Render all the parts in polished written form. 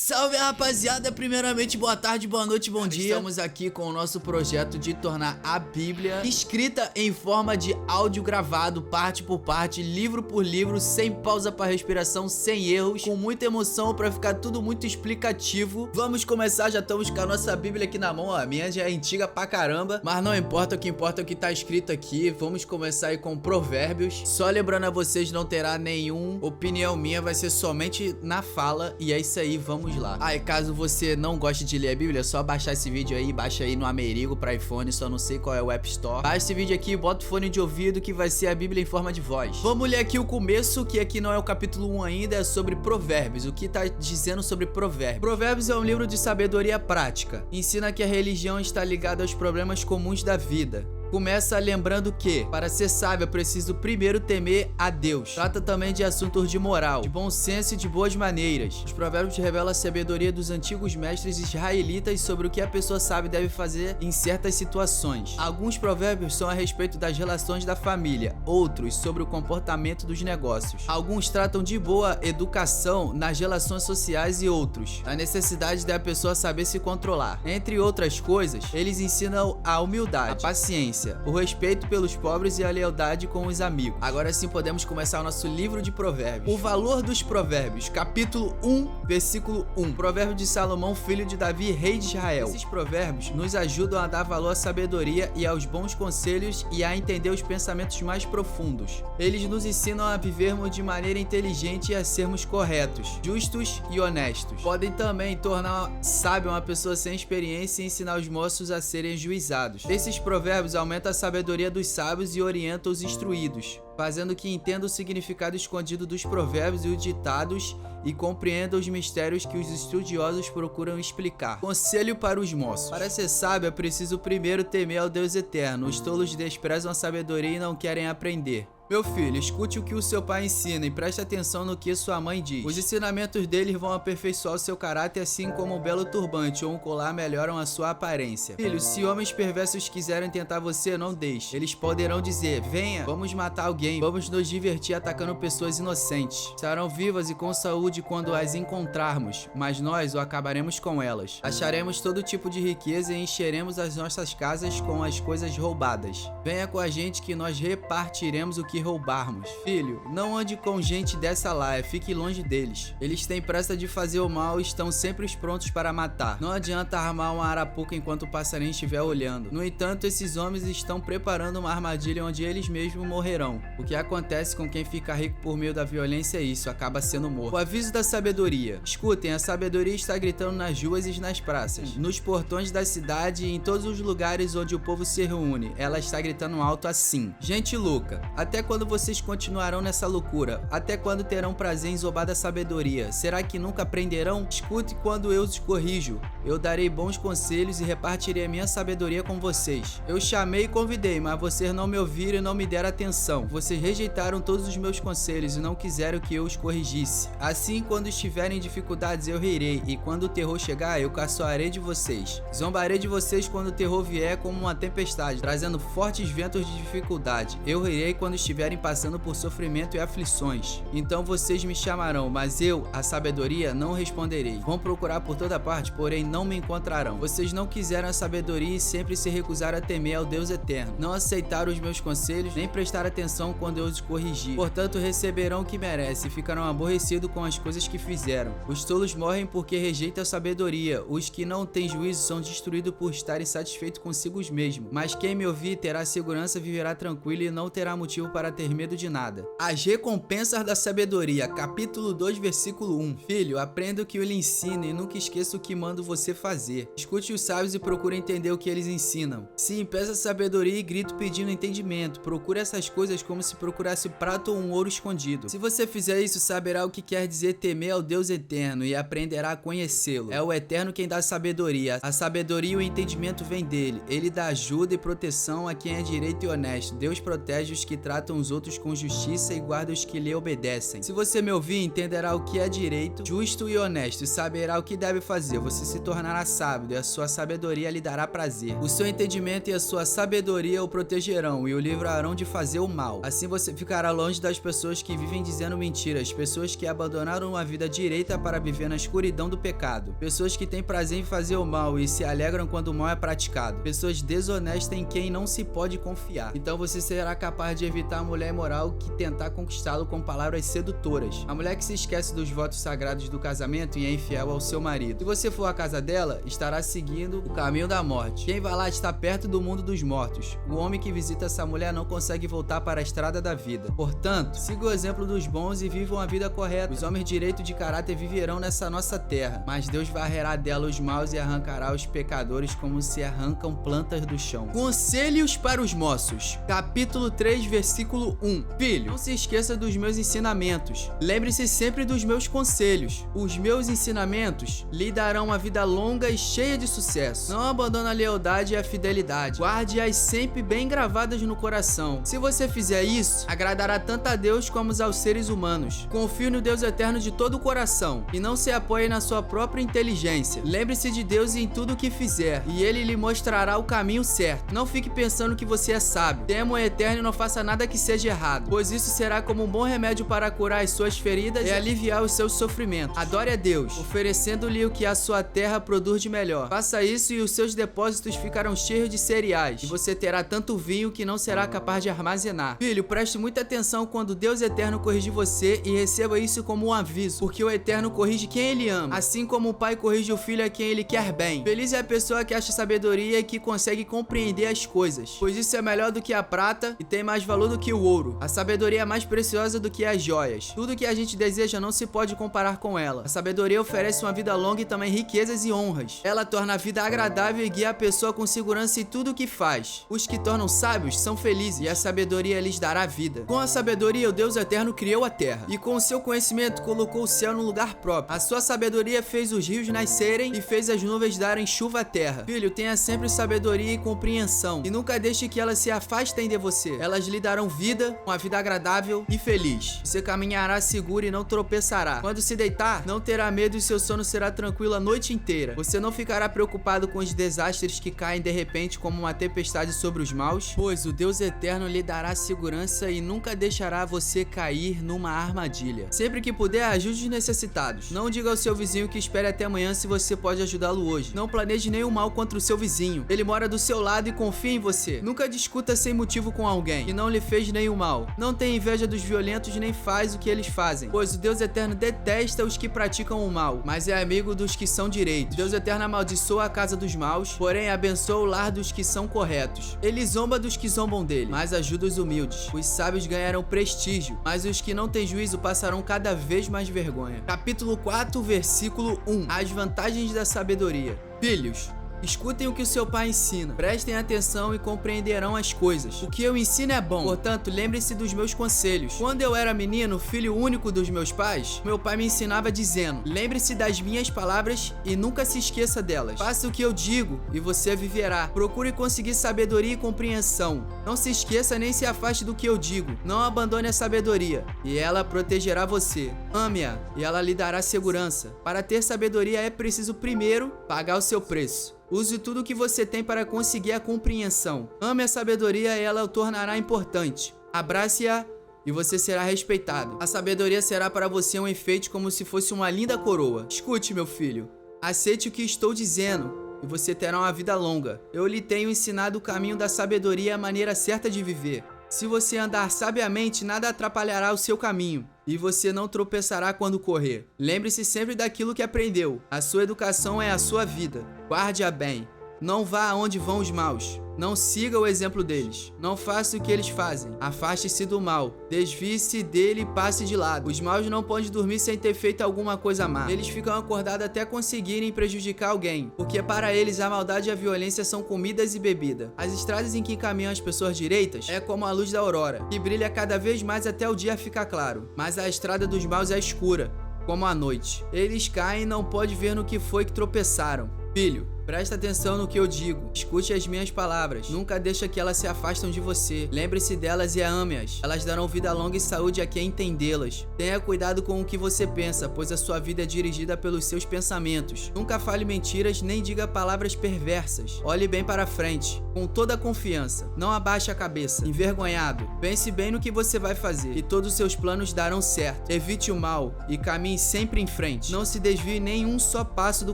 Salve rapaziada, primeiramente boa tarde, boa noite, bom dia. Estamos aqui com o nosso projeto de tornar a Bíblia escrita em forma de áudio gravado, parte por parte, livro por livro, sem pausa para respiração, sem erros, com muita emoção para ficar tudo muito explicativo. Vamos começar, já estamos com a nossa Bíblia aqui na mão, ó. A minha já é antiga pra caramba, mas não importa, o que importa é o que tá escrito aqui. Vamos começar aí com Provérbios. Só lembrando a vocês, não terá nenhuma opinião minha, vai ser somente na fala, e é isso aí, vamos lá. E caso você não goste de ler a Bíblia, é só baixar esse vídeo aí, baixa aí no Amerigo pra iPhone, só não sei qual é o App Store. Baixa esse vídeo aqui, bota o fone de ouvido que vai ser a Bíblia em forma de voz. Vamos ler aqui o começo, que aqui não é o capítulo 1 ainda, é sobre Provérbios. O que tá dizendo sobre Provérbios? Provérbios é um livro de sabedoria prática. Ensina que a religião está ligada aos problemas comuns da vida. Começa lembrando que, para ser sábio, é preciso primeiro temer a Deus. Trata também de assuntos de moral, de bom senso e de boas maneiras. Os provérbios revelam a sabedoria dos antigos mestres israelitas sobre o que a pessoa sábia deve fazer em certas situações. Alguns provérbios são a respeito das relações da família, outros sobre o comportamento dos negócios. Alguns tratam de boa educação nas relações sociais e outros, a necessidade da pessoa saber se controlar. Entre outras coisas, eles ensinam a humildade, a paciência, o respeito pelos pobres e a lealdade com os amigos. Agora sim podemos começar o nosso livro de provérbios. O valor dos provérbios, capítulo 1, versículo 1. Provérbio de Salomão, filho de Davi, rei de Israel. Esses provérbios nos ajudam a dar valor à sabedoria e aos bons conselhos e a entender os pensamentos mais profundos. Eles nos ensinam a vivermos de maneira inteligente e a sermos corretos, justos e honestos. Podem também tornar sábio uma pessoa sem experiência e ensinar os moços a serem juizados. Esses provérbios aumentam a sabedoria dos sábios e orienta os instruídos, fazendo que entenda o significado escondido dos provérbios e os ditados e compreenda os mistérios que os estudiosos procuram explicar. Conselho para os moços. Para ser sábio é preciso primeiro temer ao Deus eterno. Os tolos desprezam a sabedoria e não querem aprender. Meu filho, escute o que o seu pai ensina e preste atenção no que sua mãe diz. Os ensinamentos deles vão aperfeiçoar o seu caráter, assim como um belo turbante ou um colar melhoram a sua aparência. Filho, se homens perversos quiserem tentar você, não deixe. Eles poderão dizer: venha, vamos matar alguém, vamos nos divertir atacando pessoas inocentes. Estarão vivas e com saúde quando as encontrarmos, mas nós o acabaremos com elas. Acharemos todo tipo de riqueza e encheremos as nossas casas com as coisas roubadas. Venha com a gente que nós repartiremos o que roubarmos. Filho, não ande com gente dessa laia, fique longe deles. Eles têm pressa de fazer o mal e estão sempre prontos para matar. Não adianta armar uma arapuca enquanto o passarinho estiver olhando. No entanto, esses homens estão preparando uma armadilha onde eles mesmos morrerão. O que acontece com quem fica rico por meio da violência é isso, acaba sendo morto. O aviso da sabedoria. Escutem, a sabedoria está gritando nas ruas e nas praças, nos portões da cidade e em todos os lugares onde o povo se reúne. Ela está gritando alto assim: gente louca, até quando vocês continuarão nessa loucura? Até quando terão prazer em zombar da sabedoria? Será que nunca aprenderão? Escute quando eu os corrijo. Eu darei bons conselhos e repartirei a minha sabedoria com vocês. Eu chamei e convidei, mas vocês não me ouviram e não me deram atenção. Vocês rejeitaram todos os meus conselhos e não quiseram que eu os corrigisse. Assim, quando estiverem em dificuldades, eu rirei, e quando o terror chegar, eu caçoarei de vocês. Zombarei de vocês quando o terror vier como uma tempestade, trazendo fortes ventos de dificuldade. Eu rirei quando estiverem passando por sofrimento e aflições. Então vocês me chamarão, mas eu, a sabedoria, não responderei. Vão procurar por toda parte, porém não me encontrarão. Vocês não quiseram a sabedoria e sempre se recusaram a temer ao Deus eterno. Não aceitaram os meus conselhos, nem prestaram atenção quando eu os corrigi. Portanto, receberão o que merecem e ficarão aborrecidos com as coisas que fizeram. Os tolos morrem porque rejeitam a sabedoria. Os que não têm juízo são destruídos por estarem satisfeitos consigo mesmos. Mas quem me ouvir terá segurança, viverá tranquilo e não terá motivo para ter medo de nada. As recompensas da sabedoria, capítulo 2, versículo 1. Filho, aprenda o que eu lhe ensino e nunca esqueça o que mando você fazer. Escute os sábios e procure entender o que eles ensinam. Sim, peça sabedoria e grito pedindo entendimento. Procure essas coisas como se procurasse prato ou um ouro escondido. Se você fizer isso, saberá o que quer dizer temer ao Deus eterno e aprenderá a conhecê-lo. É o eterno quem dá sabedoria. A sabedoria e o entendimento vêm dele. Ele dá ajuda e proteção a quem é direito e honesto. Deus protege os que tratam tratam os outros com justiça e guarda os que lhe obedecem. Se você me ouvir, entenderá o que é direito, justo e honesto, e saberá o que deve fazer. Você se tornará sábio, e a sua sabedoria lhe dará prazer. O seu entendimento e a sua sabedoria o protegerão e o livrarão de fazer o mal. Assim você ficará longe das pessoas que vivem dizendo mentiras, pessoas que abandonaram uma vida direita para viver na escuridão do pecado, pessoas que têm prazer em fazer o mal e se alegram quando o mal é praticado, pessoas desonestas em quem não se pode confiar. Então você será capaz de evitar a mulher imoral que tentar conquistá-lo com palavras sedutoras, a mulher que se esquece dos votos sagrados do casamento e é infiel ao seu marido. Se você for à casa dela, estará seguindo o caminho da morte. Quem vai lá está perto do mundo dos mortos. O homem que visita essa mulher não consegue voltar para a estrada da vida. Portanto, siga o exemplo dos bons e vivam a vida correta. Os homens direitos de caráter viverão nessa nossa terra, mas Deus varrerá dela os maus e arrancará os pecadores como se arrancam plantas do chão. Conselhos para os moços. Capítulo 3, versículo 1. Filho, não se esqueça dos meus ensinamentos. Lembre-se sempre dos meus conselhos. Os meus ensinamentos lhe darão uma vida longa e cheia de sucesso. Não abandone a lealdade e a fidelidade. Guarde-as sempre bem gravadas no coração. Se você fizer isso, agradará tanto a Deus como aos seres humanos. Confie no Deus eterno de todo o coração e não se apoie na sua própria inteligência. Lembre-se de Deus em tudo o que fizer e Ele lhe mostrará o caminho certo. Não fique pensando que você é sábio. Tema o eterno e não faça nada que seja errado, pois isso será como um bom remédio para curar as suas feridas e aliviar os seus sofrimentos. Adore a Deus, oferecendo-lhe o que a sua terra produz de melhor. Faça isso e os seus depósitos ficarão cheios de cereais, e você terá tanto vinho que não será capaz de armazenar. Filho, preste muita atenção quando Deus eterno corrigir você e receba isso como um aviso, porque o eterno corrige quem ele ama, assim como o pai corrige o filho a quem ele quer bem. Feliz é a pessoa que acha sabedoria e que consegue compreender as coisas, pois isso é melhor do que a prata e tem mais valor do que o ouro. A sabedoria é mais preciosa do que as joias. Tudo que a gente deseja não se pode comparar com ela. A sabedoria oferece uma vida longa e também riquezas e honras. Ela torna a vida agradável e guia a pessoa com segurança em tudo o que faz. Os que tornam sábios são felizes e a sabedoria lhes dará vida. Com a sabedoria, o Deus eterno criou a terra e com o seu conhecimento colocou o céu no lugar próprio. A sua sabedoria fez os rios nascerem e fez as nuvens darem chuva à terra. Filho, tenha sempre sabedoria e compreensão e nunca deixe que elas se afastem de você. Elas lhe darão vida, uma vida agradável e feliz. Você caminhará seguro e não tropeçará. Quando se deitar, não terá medo e seu sono será tranquilo a noite inteira. Você não ficará preocupado com os desastres que caem de repente como uma tempestade sobre os maus, pois o Deus eterno lhe dará segurança e nunca deixará você cair numa armadilha. Sempre que puder, ajude os necessitados. Não diga ao seu vizinho que espere até amanhã se você pode ajudá-lo hoje. Não planeje nenhum mal contra o seu vizinho. Ele mora do seu lado e confia em você. Nunca discuta sem motivo com alguém que não lhe fez nenhum mal. Não tenha inveja dos violentos nem faz o que eles fazem, pois o Deus eterno detesta os que praticam o mal, mas é amigo dos que são direitos. Deus eterno amaldiçoa a casa dos maus, porém abençoa o lar dos que são corretos. Ele zomba dos que zombam dele, mas ajuda os humildes. Os sábios ganharão prestígio, mas os que não têm juízo passarão cada vez mais vergonha. Capítulo 4, versículo 1. As vantagens da sabedoria. Filhos, escutem o que o seu pai ensina. Prestem atenção e compreenderão as coisas. O que eu ensino é bom, portanto, lembre-se dos meus conselhos. Quando eu era menino, filho único dos meus pais, meu pai me ensinava dizendo: lembre-se das minhas palavras e nunca se esqueça delas. Faça o que eu digo e você viverá. Procure conseguir sabedoria e compreensão. Não se esqueça nem se afaste do que eu digo. Não abandone a sabedoria e ela protegerá você. Ame-a e ela lhe dará segurança. Para ter sabedoria é preciso primeiro pagar o seu preço. Use tudo o que você tem para conseguir a compreensão. Ame a sabedoria e ela o tornará importante. Abrace-a e você será respeitado. A sabedoria será para você um enfeite como se fosse uma linda coroa. Escute, meu filho. Aceite o que estou dizendo e você terá uma vida longa. Eu lhe tenho ensinado o caminho da sabedoria e a maneira certa de viver. Se você andar sabiamente, nada atrapalhará o seu caminho e você não tropeçará quando correr. Lembre-se sempre daquilo que aprendeu. A sua educação é a sua vida. Guarde-a bem. Não vá aonde vão os maus. Não siga o exemplo deles. Não faça o que eles fazem. Afaste-se do mal. Desvie-se dele e passe de lado. Os maus não podem dormir sem ter feito alguma coisa má. Eles ficam acordados até conseguirem prejudicar alguém, porque para eles a maldade e a violência são comidas e bebida. As estradas em que caminham as pessoas direitas é como a luz da aurora, que brilha cada vez mais até o dia ficar claro. Mas a estrada dos maus é escura, como a noite. Eles caem e não podem ver no que foi que tropeçaram. Filho, Presta atenção no que eu digo. Escute as minhas palavras. Nunca deixa que elas se afastem de você. Lembre-se delas e ame-as. Elas darão vida longa e saúde a quem entendê-las. Tenha cuidado com o que você pensa, pois a sua vida é dirigida pelos seus pensamentos. Nunca fale mentiras nem diga palavras perversas. Olhe bem para frente, com toda a confiança. Não abaixe a cabeça, envergonhado. Pense bem no que você vai fazer e todos os seus planos darão certo. Evite o mal e caminhe sempre em frente. Não se desvie nem um só passo do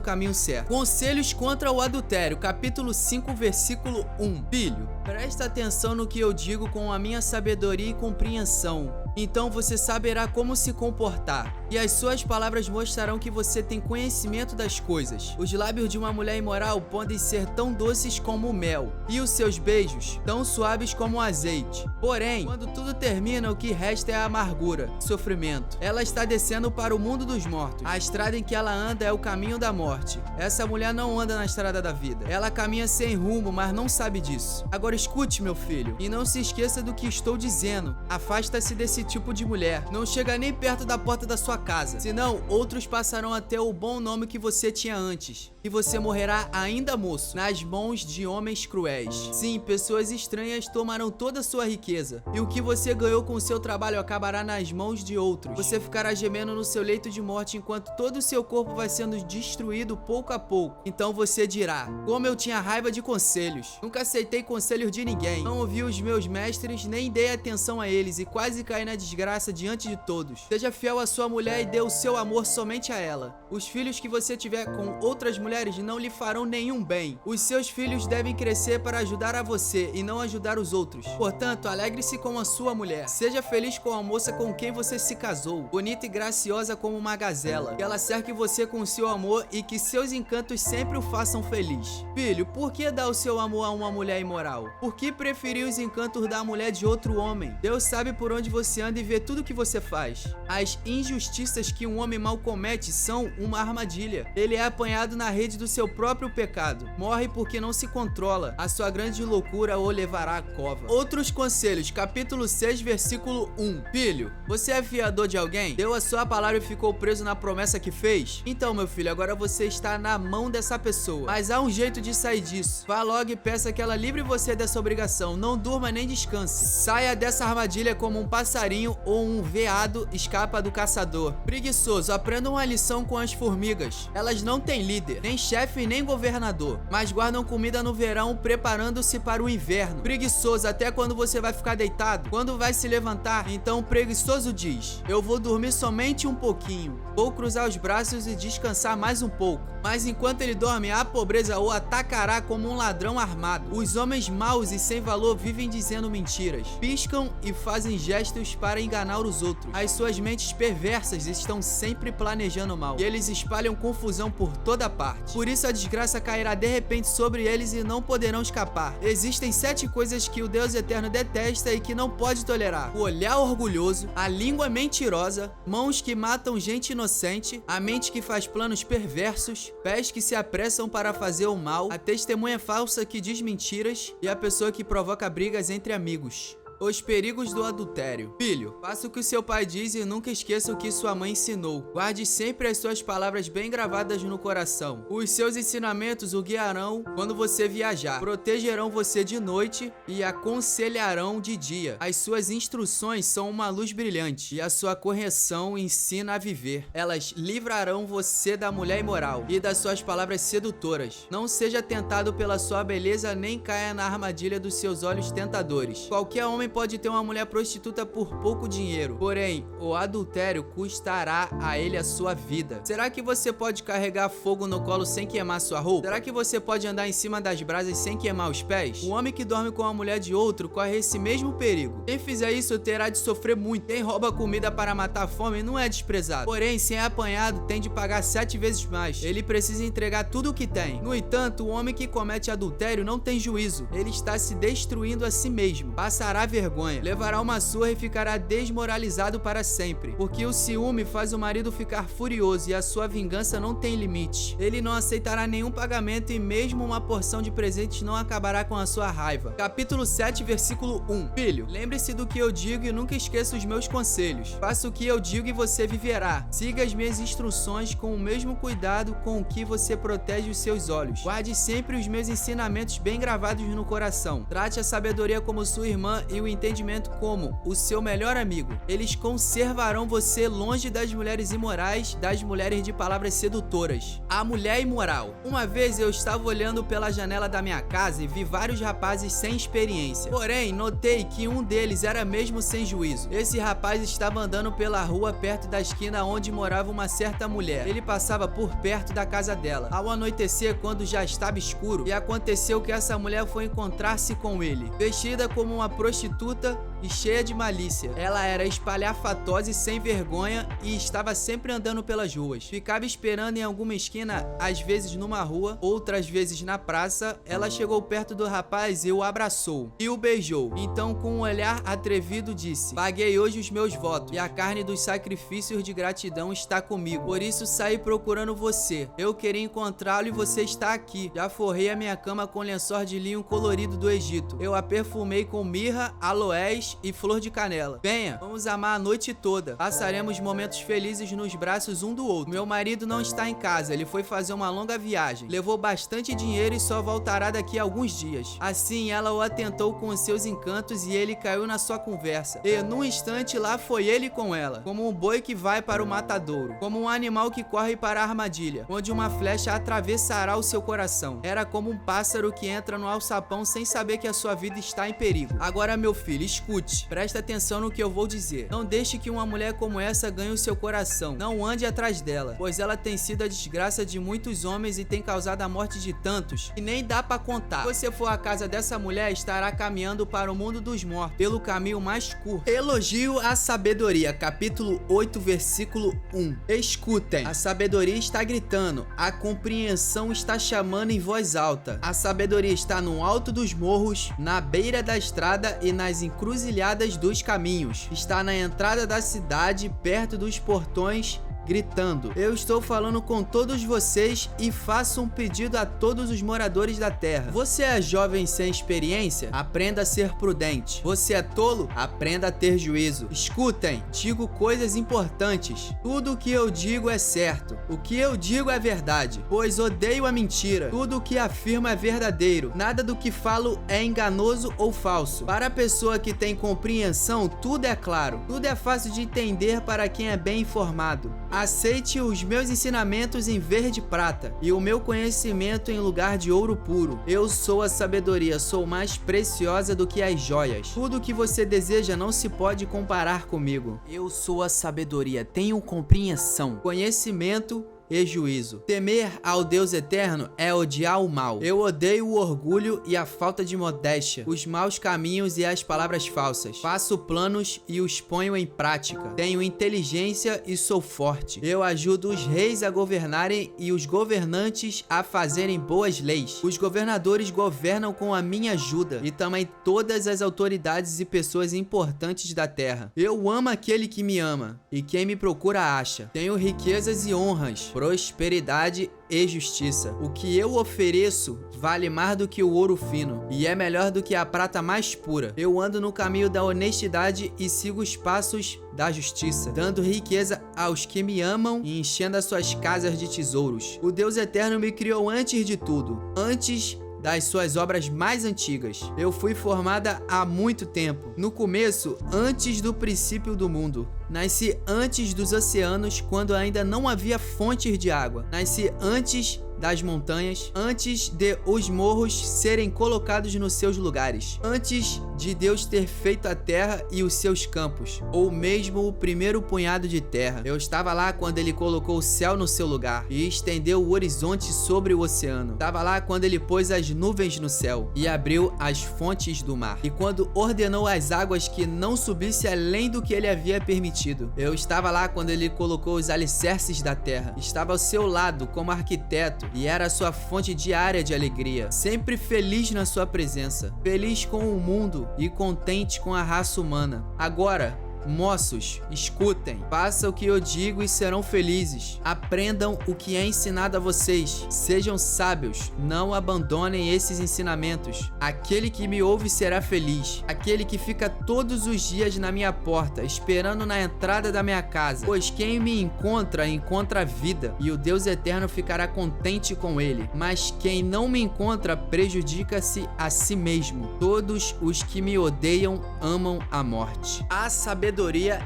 caminho certo. Conselhos contra o adultério, capítulo 5, versículo 1. Filho, presta atenção no que eu digo com a minha sabedoria e compreensão. Então você saberá como se comportar, e as suas palavras mostrarão que você tem conhecimento das coisas. Os lábios de uma mulher imoral podem ser tão doces como o mel, e os seus beijos tão suaves como o azeite. Porém, quando tudo termina, o que resta é a amargura, sofrimento. Ela está descendo para o mundo dos mortos. A estrada em que ela anda é o caminho da morte. Essa mulher não anda na estrada da vida. Ela caminha sem rumo, mas não sabe disso. Agora escute, meu filho, e não se esqueça do que estou dizendo. Afasta-se desse tipo de mulher. Não chega nem perto da porta da sua casa, senão outros passarão a ter o bom nome que você tinha antes, e você morrerá ainda moço, nas mãos de homens cruéis. Sim, pessoas estranhas tomarão toda a sua riqueza, e o que você ganhou com o seu trabalho acabará nas mãos de outros. Você ficará gemendo no seu leito de morte enquanto todo o seu corpo vai sendo destruído pouco a pouco. Então você dirá: como eu tinha raiva de conselhos. Nunca aceitei conselhos de ninguém. Não ouvi os meus mestres, nem dei atenção a eles, e quase caí na desgraça diante de todos. Seja fiel à sua mulher e dê o seu amor somente a ela. Os filhos que você tiver com outras mulheres não lhe farão nenhum bem. Os seus filhos devem crescer para ajudar a você e não ajudar os outros. Portanto, alegre-se com a sua mulher. Seja feliz com a moça com quem você se casou, bonita e graciosa como uma gazela. Que ela cerque você com o seu amor e que seus encantos sempre o façam feliz. Filho, por que dar o seu amor a uma mulher imoral? Por que preferir os encantos da mulher de outro homem? Deus sabe por onde você anda e vê tudo que você faz. As injustiças que um homem mau comete são uma armadilha. Ele é apanhado na rede do seu próprio pecado. Morre porque não se controla. A sua grande loucura o levará à cova. Outros conselhos, capítulo 6, versículo 1. Filho, você é fiador de alguém? Deu a sua palavra e ficou preso na promessa que fez? Então, meu filho, agora você está na mão dessa pessoa. Mas há um jeito de sair disso. Vá logo e peça que ela livre você dessa obrigação. Não durma nem descanse. Saia dessa armadilha como um passarinho ou um veado escapa do caçador. Preguiçoso, aprenda uma lição com as formigas. Elas não têm líder, nem chefe, nem governador, mas guardam comida no verão, preparando-se para o inverno. Preguiçoso, até quando você vai ficar deitado? Quando vai se levantar? Então o preguiçoso diz: eu vou dormir somente um pouquinho. Vou cruzar os braços e descansar mais um pouco. Mas enquanto ele dorme, a pobreza o atacará como um ladrão armado. Os homens maus e sem valor vivem dizendo mentiras, piscam e fazem gestos para enganar os outros. As suas mentes perversas estão sempre planejando mal, e eles espalham confusão por toda parte. Por isso a desgraça cairá de repente sobre eles e não poderão escapar. Existem 7 coisas que o Deus Eterno detesta e que não pode tolerar: o olhar orgulhoso, a língua mentirosa, mãos que matam gente inocente, a mente que faz planos perversos, pés que se apressam para fazer o mal, a testemunha falsa que diz mentiras e a pessoa que provoca brigas entre amigos. Os perigos do adultério. Filho, faça o que seu pai diz e nunca esqueça o que sua mãe ensinou. Guarde sempre as suas palavras bem gravadas no coração. Os seus ensinamentos o guiarão quando você viajar, protegerão você de noite e aconselharão de dia. As suas instruções são uma luz brilhante e a sua correção ensina a viver. Elas livrarão você da mulher imoral e das suas palavras sedutoras. Não seja tentado pela sua beleza nem caia na armadilha dos seus olhos tentadores. Qualquer homem pode ter uma mulher prostituta por pouco dinheiro, porém, o adultério custará a ele a sua vida. Será que você pode carregar fogo no colo sem queimar sua roupa? Será que você pode andar em cima das brasas sem queimar os pés? O homem que dorme com a mulher de outro corre esse mesmo perigo. Quem fizer isso terá de sofrer muito. Quem rouba comida para matar a fome não é desprezado, porém, se é apanhado, tem de pagar 7 vezes mais. Ele precisa entregar tudo o que tem. No entanto, o homem que comete adultério não tem juízo. Ele está se destruindo a si mesmo. Passará vergonha vergonha. Levará uma surra e ficará desmoralizado para sempre. Porque o ciúme faz o marido ficar furioso e a sua vingança não tem limite. Ele não aceitará nenhum pagamento e mesmo uma porção de presentes não acabará com a sua raiva. Capítulo 7, versículo 1. Filho, lembre-se do que eu digo e nunca esqueça os meus conselhos. Faça o que eu digo e você viverá. Siga as minhas instruções com o mesmo cuidado com o que você protege os seus olhos. Guarde sempre os meus ensinamentos bem gravados no coração. Trate a sabedoria como sua irmã e o entendimento como o seu melhor amigo. Eles conservarão você longe das mulheres imorais, das mulheres de palavras sedutoras. A mulher imoral. Uma vez eu estava olhando pela janela da minha casa e vi vários rapazes sem experiência. Porém, notei que um deles era mesmo sem juízo. Esse rapaz estava andando pela rua perto da esquina onde morava uma certa mulher. Ele passava por perto da casa dela. Ao anoitecer, quando já estava escuro, e aconteceu que essa mulher foi encontrar-se com ele, vestida como uma prostituta e cheia de malícia. Ela era espalhafatosa e sem vergonha e estava sempre andando pelas ruas. Ficava esperando em alguma esquina, às vezes numa rua, outras vezes na praça. Ela chegou perto do rapaz e o abraçou e o beijou. Então, com um olhar atrevido, disse: paguei hoje os meus votos e a carne dos sacrifícios de gratidão está comigo. Por isso saí procurando você. Eu queria encontrá-lo e você está aqui. Já forrei a minha cama com lençol de linho colorido do Egito. Eu a perfumei com mirra, aloés e flor de canela. Venha, vamos amar a noite toda. Passaremos momentos felizes nos braços um do outro. Meu marido não está em casa, ele foi fazer uma longa viagem. Levou bastante dinheiro e só voltará daqui a alguns dias. Assim, ela o atentou com os seus encantos e ele caiu na sua conversa. E num instante lá foi ele com ela, como um boi que vai para o matadouro, como um animal que corre para a armadilha, onde uma flecha atravessará o seu coração. Era como um pássaro que entra no alçapão sem saber que a sua vida está em perigo. Agora, meu filho, escute. Presta atenção no que eu vou dizer. Não deixe que uma mulher como essa ganhe o seu coração. Não ande atrás dela, pois ela tem sido a desgraça de muitos homens e tem causado a morte de tantos que nem dá pra contar. Se você for à casa dessa mulher, estará caminhando para o mundo dos mortos pelo caminho mais curto. Elogio à sabedoria, capítulo 8, versículo 1. Escutem. A sabedoria está gritando. A compreensão está chamando em voz alta. A sabedoria está no alto dos morros, na beira da estrada e nas encruzilhadas dos caminhos. Está na entrada da cidade, perto dos portões, gritando: eu estou falando com todos vocês e faço um pedido a todos os moradores da terra. Você é jovem sem experiência? Aprenda a ser prudente. Você é tolo? Aprenda a ter juízo. Escutem, digo coisas importantes. Tudo o que eu digo é certo. O que eu digo é verdade, pois odeio a mentira. Tudo o que afirmo é verdadeiro. Nada do que falo é enganoso ou falso. Para a pessoa que tem compreensão, tudo é claro. Tudo é fácil de entender para quem é bem informado. Aceite os meus ensinamentos em verde e prata, e o meu conhecimento em lugar de ouro puro. Eu sou a sabedoria, sou mais preciosa do que as joias. Tudo o que você deseja não se pode comparar comigo. Eu sou a sabedoria, tenho compreensão, conhecimento e juízo. Temer ao Deus eterno é odiar o mal. Eu odeio o orgulho e a falta de modéstia, os maus caminhos e as palavras falsas. Faço planos e os ponho em prática. Tenho inteligência e sou forte. Eu ajudo os reis a governarem e os governantes a fazerem boas leis. Os governadores governam com a minha ajuda e também todas as autoridades e pessoas importantes da terra. Eu amo aquele que me ama e quem me procura acha. Tenho riquezas e honras, prosperidade e justiça. O que eu ofereço vale mais do que o ouro fino e é melhor do que a prata mais pura. Eu ando no caminho da honestidade e sigo os passos da justiça, dando riqueza aos que me amam e enchendo as suas casas de tesouros. O Deus eterno me criou antes de tudo, antes das suas obras mais antigas. Eu fui formada há muito tempo. No começo, antes do princípio do mundo. Nasci antes dos oceanos, quando ainda não havia fontes de água. Nasci antes das montanhas, antes de os morros serem colocados nos seus lugares, antes de Deus ter feito a terra e os seus campos, ou mesmo o primeiro punhado de terra. Eu estava lá quando ele colocou o céu no seu lugar e estendeu o horizonte sobre o oceano. Estava lá quando ele pôs as nuvens no céu e abriu as fontes do mar, e quando ordenou às águas que não subisse além do que ele havia permitido. Eu estava lá quando ele colocou os alicerces da terra. Estava ao seu lado como arquiteto e era sua fonte diária de alegria, sempre feliz na sua presença, feliz com o mundo e contente com a raça humana. Agora, moços, escutem, façam o que eu digo e serão felizes. Aprendam o que é ensinado a vocês. Sejam sábios, não abandonem esses ensinamentos. Aquele que me ouve será feliz. Aquele que fica todos os dias na minha porta, esperando na entrada da minha casa. Pois quem me encontra, encontra a vida, e o Deus eterno ficará contente com ele. Mas quem não me encontra, prejudica-se a si mesmo. Todos os que me odeiam amam a morte. A sabedoria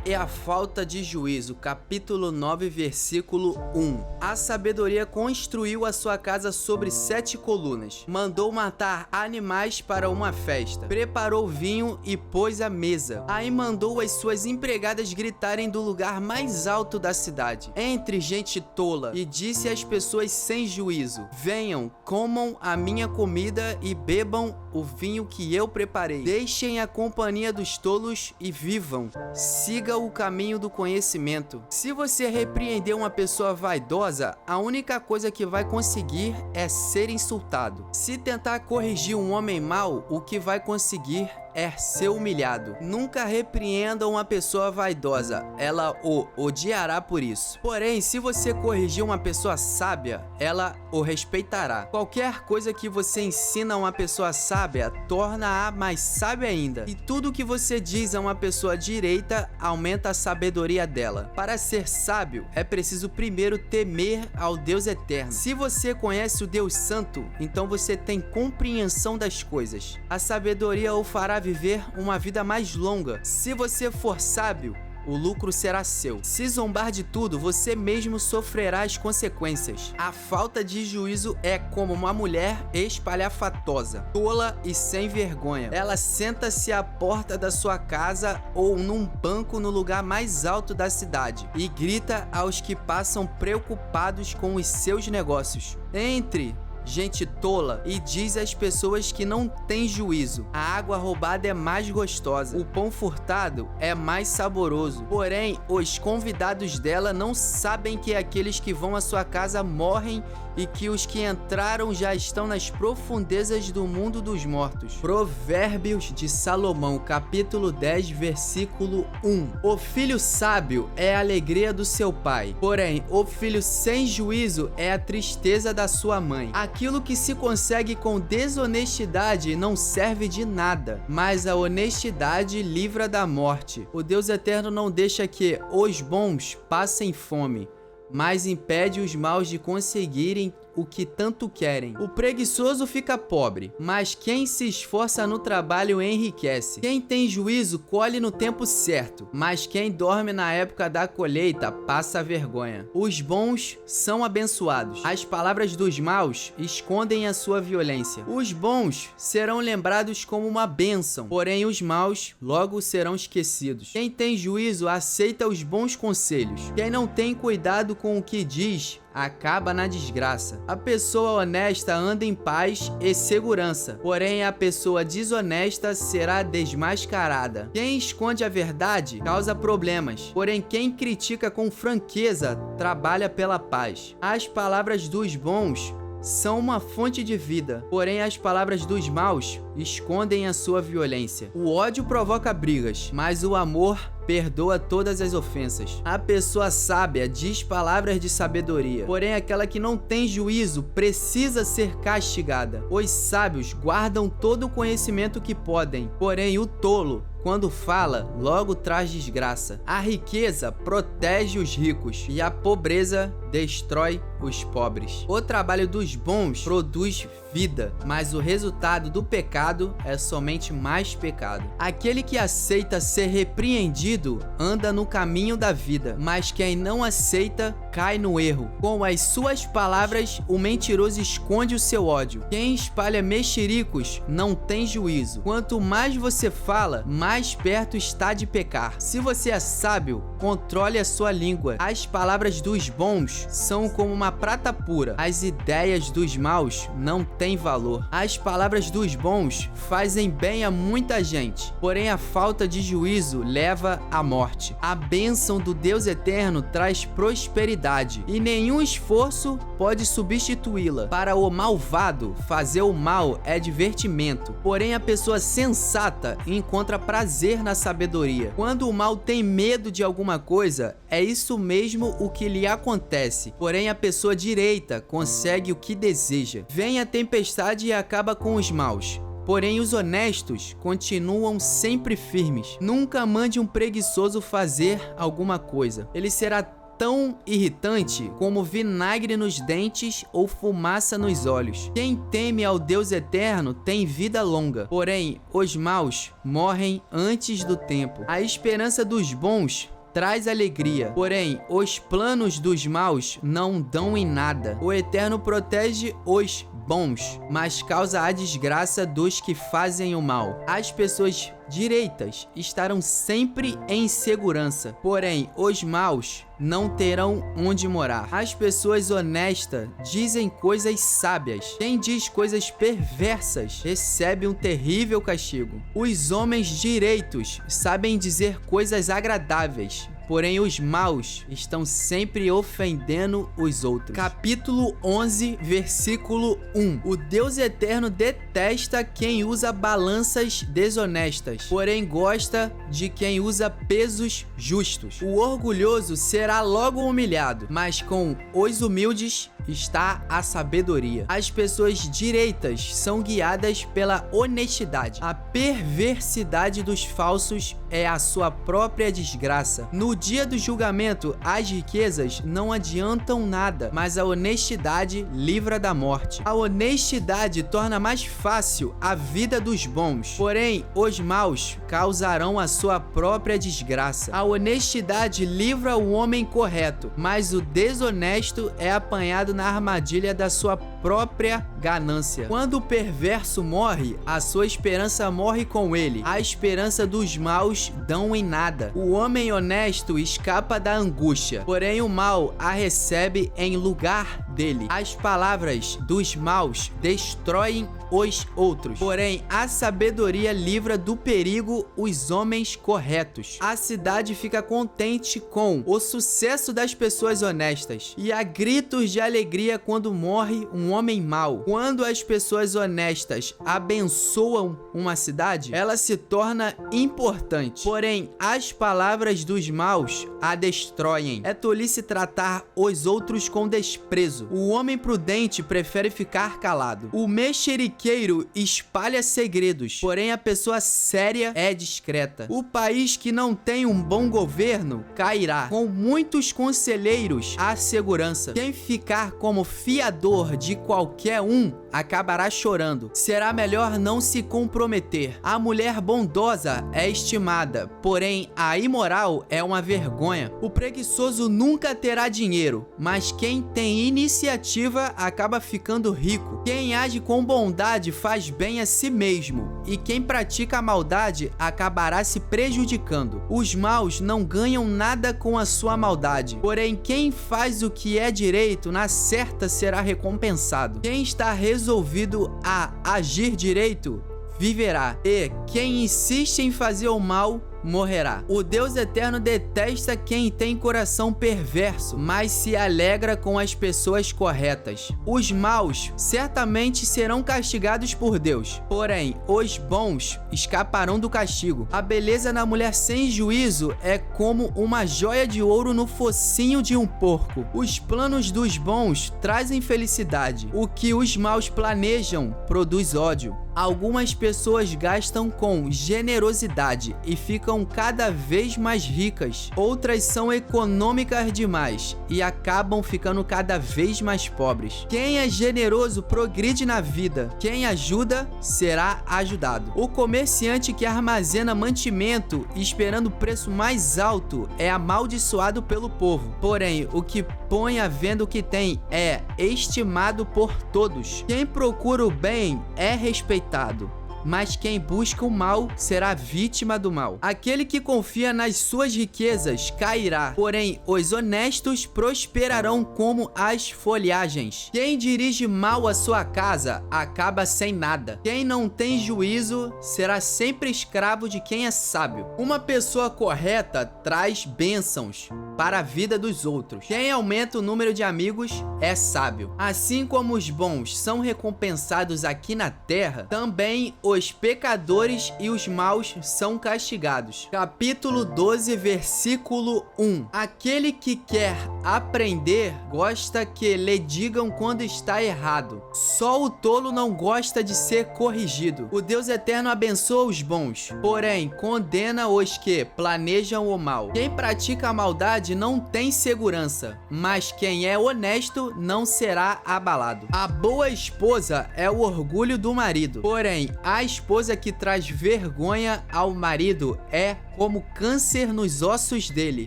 é a falta de juízo. Capítulo 9, versículo 1. A sabedoria construiu a sua casa sobre 7 colunas. Mandou matar animais para uma festa. Preparou vinho e pôs à mesa. Aí mandou as suas empregadas gritarem do lugar mais alto da cidade, entre gente tola, e disse às pessoas sem juízo: venham, comam a minha comida e bebam o vinho que eu preparei. Deixem a companhia dos tolos e vivam. Siga o caminho do conhecimento. Se você repreender uma pessoa vaidosa, a única coisa que vai conseguir é ser insultado. Se tentar corrigir um homem mau, o que vai conseguir é ser humilhado. Nunca repreenda uma pessoa vaidosa, ela o odiará por isso. Porém, se você corrigir uma pessoa sábia, ela o respeitará. Qualquer coisa que você ensina a uma pessoa sábia, torna-a mais sábia ainda. E tudo que você diz a uma pessoa direita, aumenta a sabedoria dela. Para ser sábio, é preciso primeiro temer ao Deus eterno. Se você conhece o Deus Santo, então você tem compreensão das coisas. A sabedoria o fará viver uma vida mais longa. Se você for sábio, o lucro será seu. Se zombar de tudo, você mesmo sofrerá as consequências. A falta de juízo é como uma mulher espalhafatosa, tola e sem vergonha. Ela senta-se à porta da sua casa ou num banco no lugar mais alto da cidade e grita aos que passam preocupados com os seus negócios. Entre gente tola e diz às pessoas que não têm juízo: a água roubada é mais gostosa, o pão furtado é mais saboroso. Porém, os convidados dela não sabem que aqueles que vão à sua casa morrem e que os que entraram já estão nas profundezas do mundo dos mortos. Provérbios de Salomão, capítulo 10, versículo 1. O filho sábio é a alegria do seu pai, porém o filho sem juízo é a tristeza da sua mãe. Aquilo que se consegue com desonestidade não serve de nada, mas a honestidade livra da morte. O Deus eterno não deixa que os bons passem fome, mas impede os maus de conseguirem o que tanto querem. O preguiçoso fica pobre, mas quem se esforça no trabalho enriquece. Quem tem juízo colhe no tempo certo, mas quem dorme na época da colheita passa vergonha. Os bons são abençoados. As palavras dos maus escondem a sua violência. Os bons serão lembrados como uma bênção, porém os maus logo serão esquecidos. Quem tem juízo aceita os bons conselhos. Quem não tem cuidado com o que diz acaba na desgraça. A pessoa honesta anda em paz e segurança, porém a pessoa desonesta será desmascarada. Quem esconde a verdade causa problemas, porém quem critica com franqueza trabalha pela paz. As palavras dos bons são uma fonte de vida, porém as palavras dos maus escondem a sua violência. O ódio provoca brigas, mas o amor perdoa todas as ofensas. A pessoa sábia diz palavras de sabedoria, porém aquela que não tem juízo precisa ser castigada. Os sábios guardam todo o conhecimento que podem, porém o tolo, quando fala, logo traz desgraça. A riqueza protege os ricos e a pobreza destrói os pobres. O trabalho dos bons produz vida, mas o resultado do pecado é somente mais pecado. Aquele que aceita ser repreendido anda no caminho da vida, mas quem não aceita cai no erro. Com as suas palavras, o mentiroso esconde o seu ódio. Quem espalha mexericos não tem juízo. Quanto mais você fala, mais perto está de pecar. Se você é sábio, controle a sua língua. As palavras dos bons são como uma prata pura. As ideias dos maus não têm valor. As palavras dos bons fazem bem a muita gente, porém a falta de juízo leva à morte. A bênção do Deus eterno traz prosperidade e nenhum esforço pode substituí-la. Para o malvado, fazer o mal é divertimento, porém a pessoa sensata encontra prazer na sabedoria. Quando o mal tem medo de alguma coisa, é isso mesmo o que lhe acontece, porém a pessoa direita consegue o que deseja. Vem a tempestade e acaba com os maus, porém os honestos continuam sempre firmes. Nunca mande um preguiçoso fazer alguma coisa. Ele será tão irritante como vinagre nos dentes ou fumaça nos olhos. Quem teme ao Deus eterno tem vida longa, porém os maus morrem antes do tempo. A esperança dos bons traz alegria, porém os planos dos maus não dão em nada. O Eterno protege os bons, mas causa a desgraça dos que fazem o mal. As pessoas direitas estarão sempre em segurança, porém os maus não terão onde morar. As pessoas honestas dizem coisas sábias. Quem diz coisas perversas recebe um terrível castigo. Os homens direitos sabem dizer coisas agradáveis, porém os maus estão sempre ofendendo os outros. Capítulo 11, versículo 1. O Deus eterno detesta quem usa balanças desonestas, porém gosta de quem usa pesos justos. O orgulhoso será logo humilhado, mas com os humildes está a sabedoria. As pessoas direitas são guiadas pela honestidade. A perversidade dos falsos é a sua própria desgraça. No dia do julgamento, as riquezas não adiantam nada, mas a honestidade livra da morte. A honestidade torna mais fácil a vida dos bons, porém os maus causarão a sua própria desgraça. A honestidade livra o homem correto, mas o desonesto é apanhado na armadilha da sua própria ganância. Quando o perverso morre, a sua esperança morre com ele. A esperança dos maus dão em nada. O homem honesto escapa da angústia, porém o mal a recebe em lugar dele. As palavras dos maus destroem os outros, porém a sabedoria livra do perigo os homens corretos. A cidade fica contente com o sucesso das pessoas honestas e há gritos de alegria quando morre um homem mau. Quando as pessoas honestas abençoam uma cidade, ela se torna importante, porém as palavras dos maus a destroem. É tolice tratar os outros com desprezo. O homem prudente prefere ficar calado. O mexeriqueiro espalha segredos, porém a pessoa séria é discreta. O país que não tem um bom governo cairá. Com muitos conselheiros há segurança. Quem ficar como fiador de qualquer um acabará chorando. Será melhor não se comprometer. A mulher bondosa é estimada, porém a imoral é uma vergonha. O preguiçoso nunca terá dinheiro, mas quem tem iniciativa acaba ficando rico. Quem age com bondade faz bem a si mesmo, e quem pratica a maldade acabará se prejudicando. Os maus não ganham nada com a sua maldade, porém quem faz o que é direito na certa será recompensado. Quem está resolvido a agir direito viverá, e quem insiste em fazer o mal morrerá. O Deus eterno detesta quem tem coração perverso, mas se alegra com as pessoas corretas. Os maus certamente serão castigados por Deus, porém os bons escaparão do castigo. A beleza na mulher sem juízo é como uma joia de ouro no focinho de um porco. Os planos dos bons trazem felicidade. O que os maus planejam produz ódio. Algumas pessoas gastam com generosidade e ficam cada vez mais ricas. Outras são econômicas demais e acabam ficando cada vez mais pobres. Quem é generoso progride na vida. Quem ajuda será ajudado. O comerciante que armazena mantimento esperando o preço mais alto é amaldiçoado pelo povo. Porém, o que põe à venda o que tem é estimado por todos. Quem procura o bem é respeitado, mas quem busca o mal será vítima do mal. Aquele que confia nas suas riquezas cairá, porém os honestos prosperarão como as folhagens. Quem dirige mal a sua casa acaba sem nada. Quem não tem juízo será sempre escravo de quem é sábio. Uma pessoa correta traz bênçãos para a vida dos outros. Quem aumenta o número de amigos é sábio. Assim como os bons são recompensados aqui na terra, também os pecadores e os maus são castigados. Capítulo 12, versículo 1. Aquele que quer aprender gosta que lhe digam quando está errado. Só o tolo não gosta de ser corrigido. O Deus eterno abençoa os bons, porém condena os que planejam o mal. Quem pratica a maldade não tem segurança, mas quem é honesto não será abalado. A boa esposa é o orgulho do marido, porém a esposa que traz vergonha ao marido é como câncer nos ossos dele.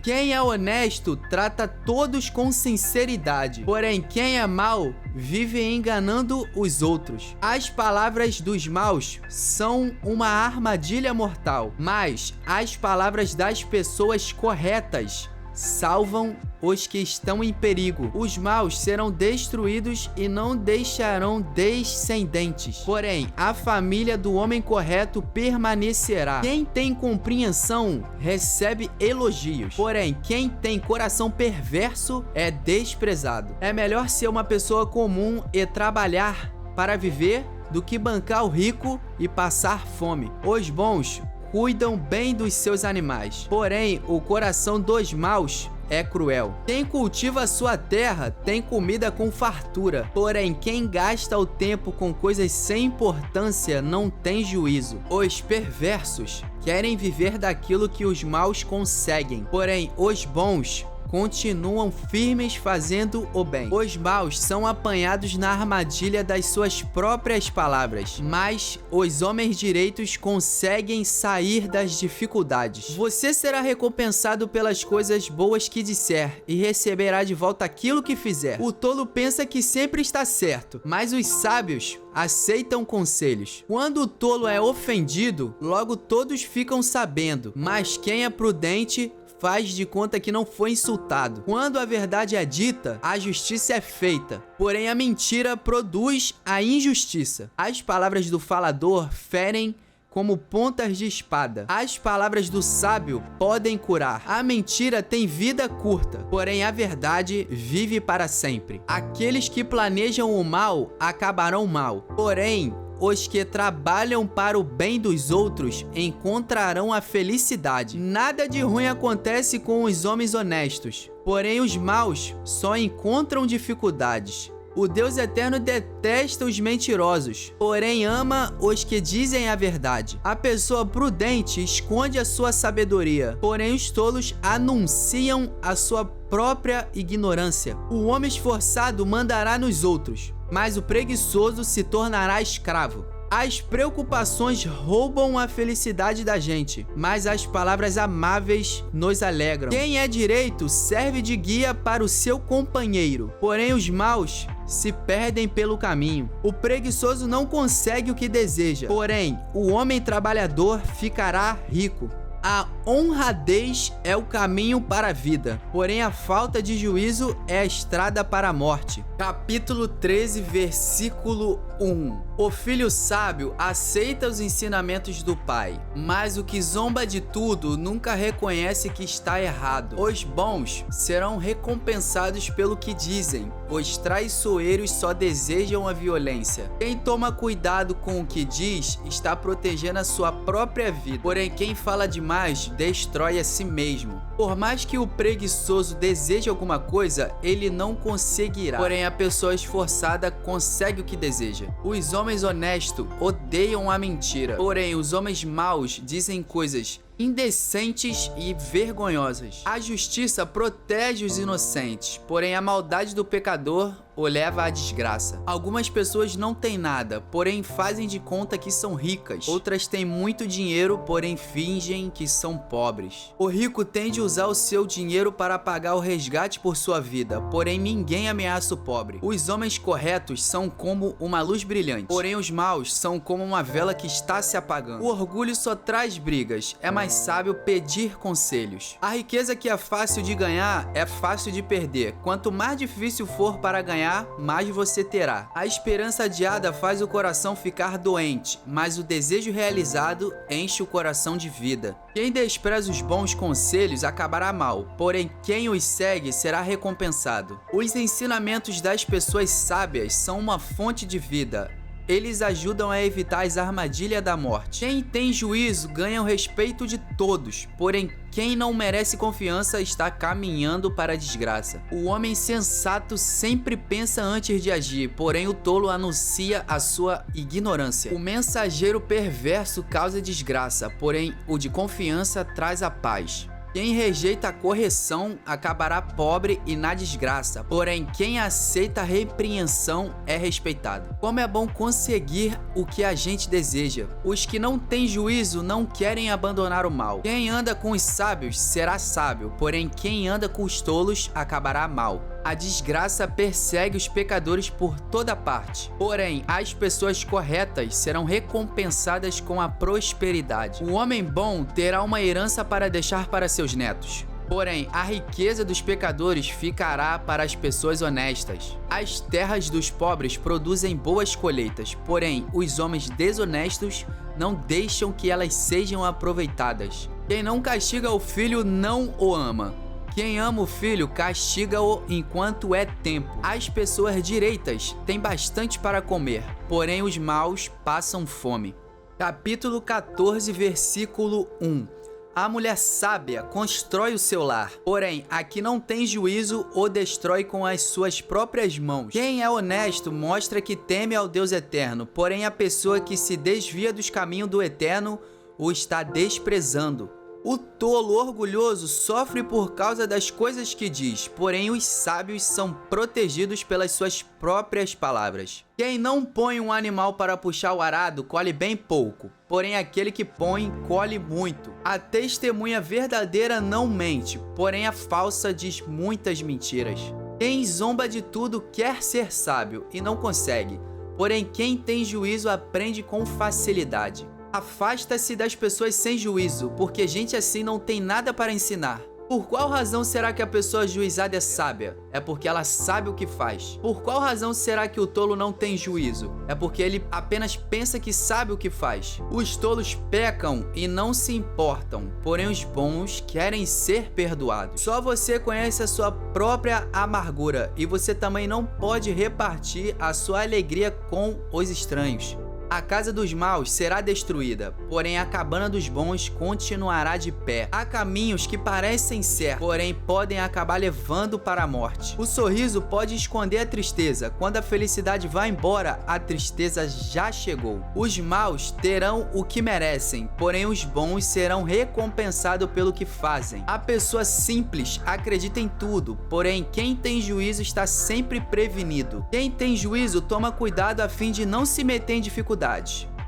Quem é honesto trata todos com sinceridade, porém quem é mau vive enganando os outros. As palavras dos maus são uma armadilha mortal, mas as palavras das pessoas corretas salvam os que estão em perigo. Os maus serão destruídos e não deixarão descendentes. Porém, a família do homem correto permanecerá. Quem tem compreensão recebe elogios. Porém, quem tem coração perverso é desprezado. É melhor ser uma pessoa comum e trabalhar para viver do que bancar o rico e passar fome. Os bons cuidam bem dos seus animais, porém o coração dos maus é cruel. Quem cultiva a sua terra tem comida com fartura, porém quem gasta o tempo com coisas sem importância não tem juízo. Os perversos querem viver daquilo que os maus conseguem, porém os bons continuam firmes fazendo o bem. Os maus são apanhados na armadilha das suas próprias palavras, mas os homens direitos conseguem sair das dificuldades. Você será recompensado pelas coisas boas que disser e receberá de volta aquilo que fizer. O tolo pensa que sempre está certo, mas os sábios aceitam conselhos. Quando o tolo é ofendido, logo todos ficam sabendo, mas quem é prudente faz de conta que não foi insultado. Quando a verdade é dita, a justiça é feita, porém a mentira produz a injustiça. As palavras do falador ferem como pontas de espada. As palavras do sábio podem curar. A mentira tem vida curta, porém a verdade vive para sempre. Aqueles que planejam o mal acabarão mal, porém os que trabalham para o bem dos outros encontrarão a felicidade. Nada de ruim acontece com os homens honestos, porém os maus só encontram dificuldades. O Deus eterno detesta os mentirosos, porém ama os que dizem a verdade. A pessoa prudente esconde a sua sabedoria, porém os tolos anunciam a sua própria ignorância. O homem esforçado mandará nos outros, mas o preguiçoso se tornará escravo. As preocupações roubam a felicidade da gente, mas as palavras amáveis nos alegram. Quem é direito serve de guia para o seu companheiro, porém os maus se perdem pelo caminho. O preguiçoso não consegue o que deseja, porém o homem trabalhador ficará rico. A honradez é o caminho para a vida, porém a falta de juízo é a estrada para a morte. Capítulo 13, versículo 1. O filho sábio aceita os ensinamentos do pai, mas o que zomba de tudo nunca reconhece que está errado. Os bons serão recompensados pelo que dizem, os traiçoeiros só desejam a violência. Quem toma cuidado com o que diz está protegendo a sua própria vida, porém quem fala demais destrói a si mesmo. Por mais que o preguiçoso deseje alguma coisa, ele não conseguirá, porém a pessoa esforçada consegue o que deseja. Os homens honestos odeiam a mentira, porém os homens maus dizem coisas indecentes e vergonhosas. A justiça protege os inocentes, porém a maldade do pecador o leva à desgraça. Algumas pessoas não têm nada, porém fazem de conta que são ricas. Outras têm muito dinheiro, porém fingem que são pobres. O rico tende usar o seu dinheiro para pagar o resgate por sua vida, porém ninguém ameaça o pobre. Os homens corretos são como uma luz brilhante, porém os maus são como uma vela que está se apagando. O orgulho só traz brigas, é mais sábio pedir conselhos. A riqueza que é fácil de ganhar é fácil de perder. Quanto mais difícil for para ganhar, mais você terá. A esperança adiada faz o coração ficar doente, mas o desejo realizado enche o coração de vida. Quem despreza os bons conselhos acabará mal, porém quem os segue será recompensado. Os ensinamentos das pessoas sábias são uma fonte de vida. Eles ajudam a evitar as armadilhas da morte. Quem tem juízo ganha o respeito de todos, porém quem não merece confiança está caminhando para a desgraça. O homem sensato sempre pensa antes de agir, porém o tolo anuncia a sua ignorância. O mensageiro perverso causa desgraça, porém o de confiança traz a paz. Quem rejeita a correção acabará pobre e na desgraça, porém quem aceita a repreensão é respeitado. Como é bom conseguir o que a gente deseja. Os que não têm juízo não querem abandonar o mal. Quem anda com os sábios será sábio, porém quem anda com os tolos acabará mal. A desgraça persegue os pecadores por toda parte, porém as pessoas corretas serão recompensadas com a prosperidade. O homem bom terá uma herança para deixar para seus netos. Porém, a riqueza dos pecadores ficará para as pessoas honestas. As terras dos pobres produzem boas colheitas, porém os homens desonestos não deixam que elas sejam aproveitadas. Quem não castiga o filho não o ama. Quem ama o filho castiga-o enquanto é tempo. As pessoas direitas têm bastante para comer, porém os maus passam fome. Capítulo 14, versículo 1. A mulher sábia constrói o seu lar, porém a que não tem juízo o destrói com as suas próprias mãos. Quem é honesto mostra que teme ao Deus eterno, porém a pessoa que se desvia dos caminhos do eterno o está desprezando. O tolo orgulhoso sofre por causa das coisas que diz, porém os sábios são protegidos pelas suas próprias palavras. Quem não põe um animal para puxar o arado colhe bem pouco, porém aquele que põe colhe muito. A testemunha verdadeira não mente, porém a falsa diz muitas mentiras. Quem zomba de tudo quer ser sábio e não consegue, porém quem tem juízo aprende com facilidade. Afasta-se das pessoas sem juízo, porque gente assim não tem nada para ensinar. Por qual razão será que a pessoa ajuizada é sábia? É porque ela sabe o que faz. Por qual razão será que o tolo não tem juízo? É porque ele apenas pensa que sabe o que faz. Os tolos pecam e não se importam, porém os bons querem ser perdoados. Só você conhece a sua própria amargura e você também não pode repartir a sua alegria com os estranhos. A casa dos maus será destruída, porém a cabana dos bons continuará de pé. Há caminhos que parecem certos, porém podem acabar levando para a morte. O sorriso pode esconder a tristeza. Quando a felicidade vai embora, a tristeza já chegou. Os maus terão o que merecem, porém os bons serão recompensados pelo que fazem. A pessoa simples acredita em tudo, porém quem tem juízo está sempre prevenido. Quem tem juízo toma cuidado a fim de não se meter em dificuldades.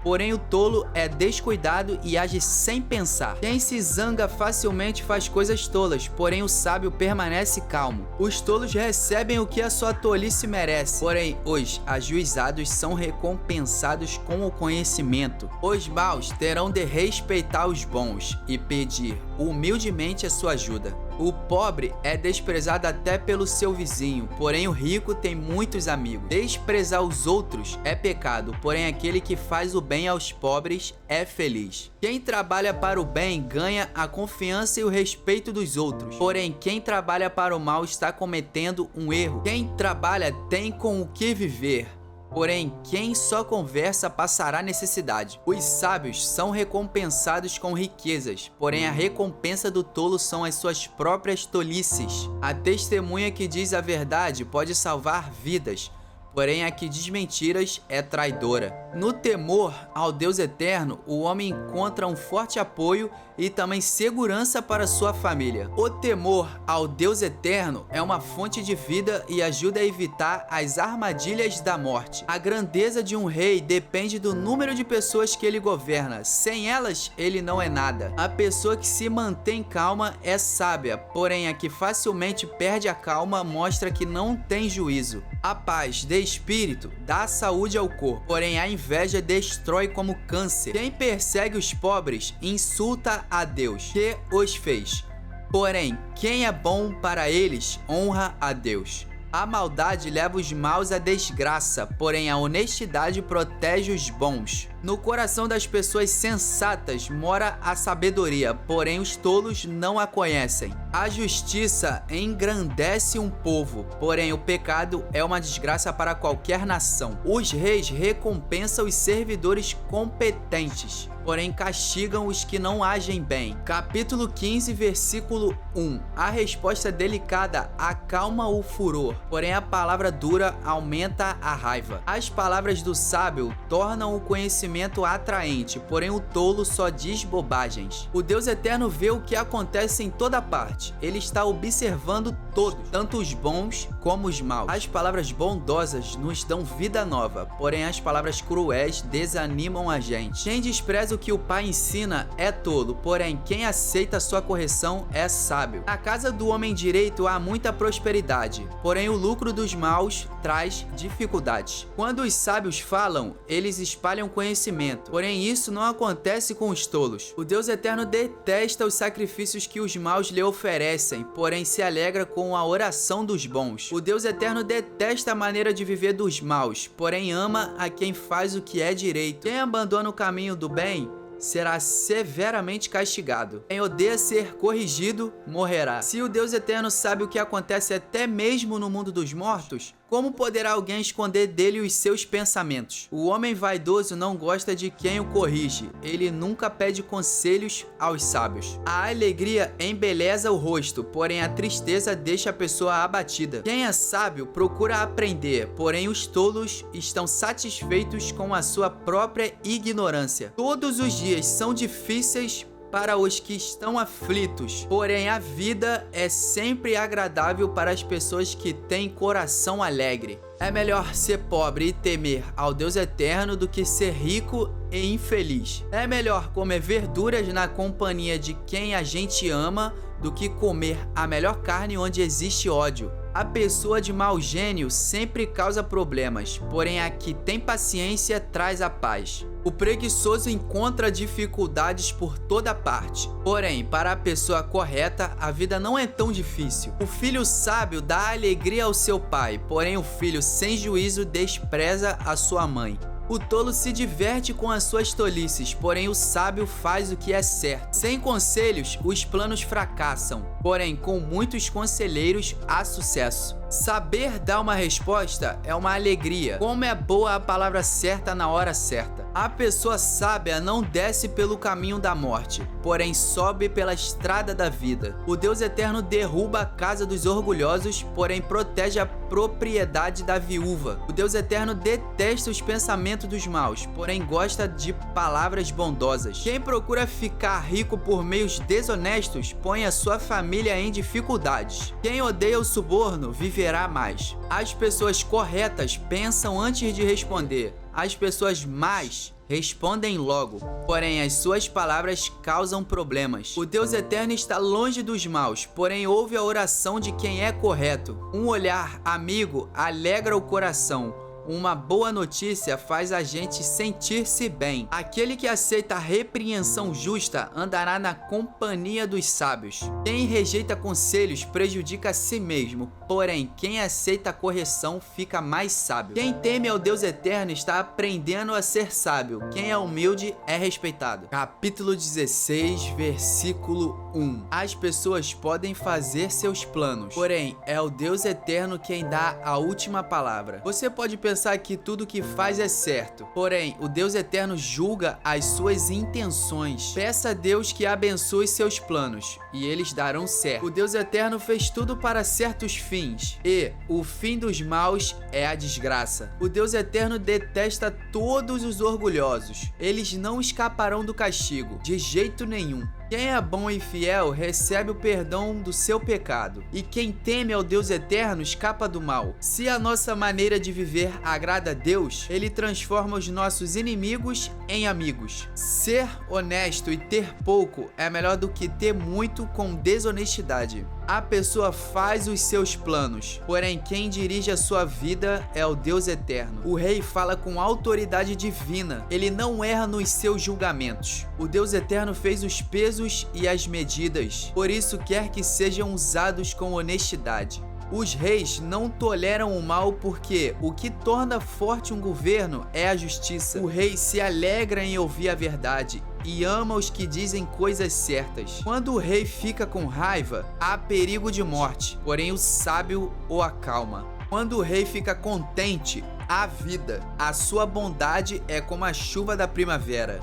Porém o tolo é descuidado e age sem pensar. Quem se zanga facilmente faz coisas tolas, porém o sábio permanece calmo. Os tolos recebem o que a sua tolice merece, porém os ajuizados são recompensados com o conhecimento. Os maus terão de respeitar os bons e pedir humildemente a sua ajuda. O pobre é desprezado até pelo seu vizinho, porém o rico tem muitos amigos. Desprezar os outros é pecado, porém aquele que faz o bem aos pobres é feliz. Quem trabalha para o bem ganha a confiança e o respeito dos outros, porém quem trabalha para o mal está cometendo um erro. Quem trabalha tem com o que viver, porém quem só conversa passará necessidade. Os sábios são recompensados com riquezas, porém a recompensa do tolo são as suas próprias tolices. A testemunha que diz a verdade pode salvar vidas, porém a que diz mentiras é traidora. No temor ao Deus eterno, o homem encontra um forte apoio e também segurança para sua família. O temor ao Deus eterno é uma fonte de vida e ajuda a evitar as armadilhas da morte. A grandeza de um rei depende do número de pessoas que ele governa. Sem elas, ele não é nada. A pessoa que se mantém calma é sábia, porém a que facilmente perde a calma mostra que não tem juízo. A paz de espírito dá saúde ao corpo, porém a inveja destrói como câncer. Quem persegue os pobres insulta a Deus, que os fez. Porém, quem é bom para eles honra a Deus. A maldade leva os maus à desgraça, porém a honestidade protege os bons. No coração das pessoas sensatas mora a sabedoria, porém os tolos não a conhecem. A justiça engrandece um povo, porém o pecado é uma desgraça para qualquer nação. Os reis recompensam os servidores competentes, porém castigam os que não agem bem. Capítulo 15, versículo 1. A resposta delicada acalma o furor, porém a palavra dura aumenta a raiva. As palavras do sábio tornam o conhecimento atraente, porém o tolo só diz bobagens. O Deus eterno vê o que acontece em toda parte. Ele está observando todos, tanto os bons como os maus. As palavras bondosas nos dão vida nova, porém as palavras cruéis desanimam a gente. Quem despreza o que o pai ensina é tolo, porém quem aceita sua correção é sábio. Na casa do homem direito há muita prosperidade, porém o lucro dos maus traz dificuldades. Quando os sábios falam, eles espalham conhecimento, porém isso não acontece com os tolos. O Deus eterno detesta os sacrifícios que os maus lhe oferecem, porém se alegra com a oração dos bons. O Deus eterno detesta a maneira de viver dos maus, porém ama a quem faz o que é direito. Quem abandona o caminho do bem será severamente castigado. Quem odeia ser corrigido morrerá. Se o Deus eterno sabe o que acontece até mesmo no mundo dos mortos, como poderá alguém esconder dele os seus pensamentos? O homem vaidoso não gosta de quem o corrige. Ele nunca pede conselhos aos sábios. A alegria embeleza o rosto, porém a tristeza deixa a pessoa abatida. Quem é sábio procura aprender, porém os tolos estão satisfeitos com a sua própria ignorância. Todos os dias são difíceis para os que estão aflitos, porém a vida é sempre agradável para as pessoas que têm coração alegre. É melhor ser pobre e temer ao Deus eterno do que ser rico e infeliz. É melhor comer verduras na companhia de quem a gente ama do que comer a melhor carne onde existe ódio. A pessoa de mau gênio sempre causa problemas, porém a que tem paciência traz a paz. O preguiçoso encontra dificuldades por toda parte, porém, para a pessoa correta, a vida não é tão difícil. O filho sábio dá alegria ao seu pai, porém o filho sem juízo despreza a sua mãe. O tolo se diverte com as suas tolices, porém o sábio faz o que é certo. Sem conselhos, os planos fracassam, porém com muitos conselheiros há sucesso. Saber dar uma resposta é uma alegria. Como é boa a palavra certa na hora certa. A pessoa sábia não desce pelo caminho da morte, porém sobe pela estrada da vida. O Deus eterno derruba a casa dos orgulhosos, porém protege a propriedade da viúva. O Deus eterno detesta os pensamentos dos maus, porém gosta de palavras bondosas. Quem procura ficar rico por meios desonestos põe a sua família em dificuldades. Quem odeia o suborno viverá mais. As pessoas corretas pensam antes de responder. As pessoas más respondem logo, porém as suas palavras causam problemas. O Deus eterno está longe dos maus, porém ouve a oração de quem é correto. Um olhar amigo alegra o coração. Uma boa notícia faz a gente sentir-se bem. Aquele que aceita a repreensão justa andará na companhia dos sábios. Quem rejeita conselhos prejudica a si mesmo, porém quem aceita a correção fica mais sábio. Quem teme ao Deus eterno está aprendendo a ser sábio. Quem é humilde é respeitado. Capítulo 16, versículo 1. As pessoas podem fazer seus planos, porém é o Deus eterno quem dá a última palavra. Você pode pensar que tudo que faz é certo, porém o Deus eterno julga as suas intenções. Peça a Deus que abençoe seus planos e eles darão certo. O Deus eterno fez tudo para certos fins fins, e o fim dos maus é a desgraça. O Deus eterno detesta todos os orgulhosos. Eles não escaparão do castigo, de jeito nenhum. Quem é bom e fiel recebe o perdão do seu pecado, e quem teme ao Deus eterno escapa do mal. Se a nossa maneira de viver agrada a Deus, Ele transforma os nossos inimigos em amigos. Ser honesto e ter pouco é melhor do que ter muito com desonestidade. A pessoa faz os seus planos, porém quem dirige a sua vida é o Deus eterno. O rei fala com autoridade divina, ele não erra nos seus julgamentos. O Deus eterno fez os pesos e as medidas, por isso quer que sejam usados com honestidade. Os reis não toleram o mal porque o que torna forte um governo é a justiça. O rei se alegra em ouvir a verdade e ama os que dizem coisas certas. Quando o rei fica com raiva, há perigo de morte, porém o sábio o acalma. Quando o rei fica contente, há vida. A sua bondade é como a chuva da primavera.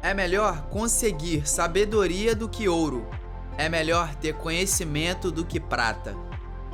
É melhor conseguir sabedoria do que ouro. É melhor ter conhecimento do que prata.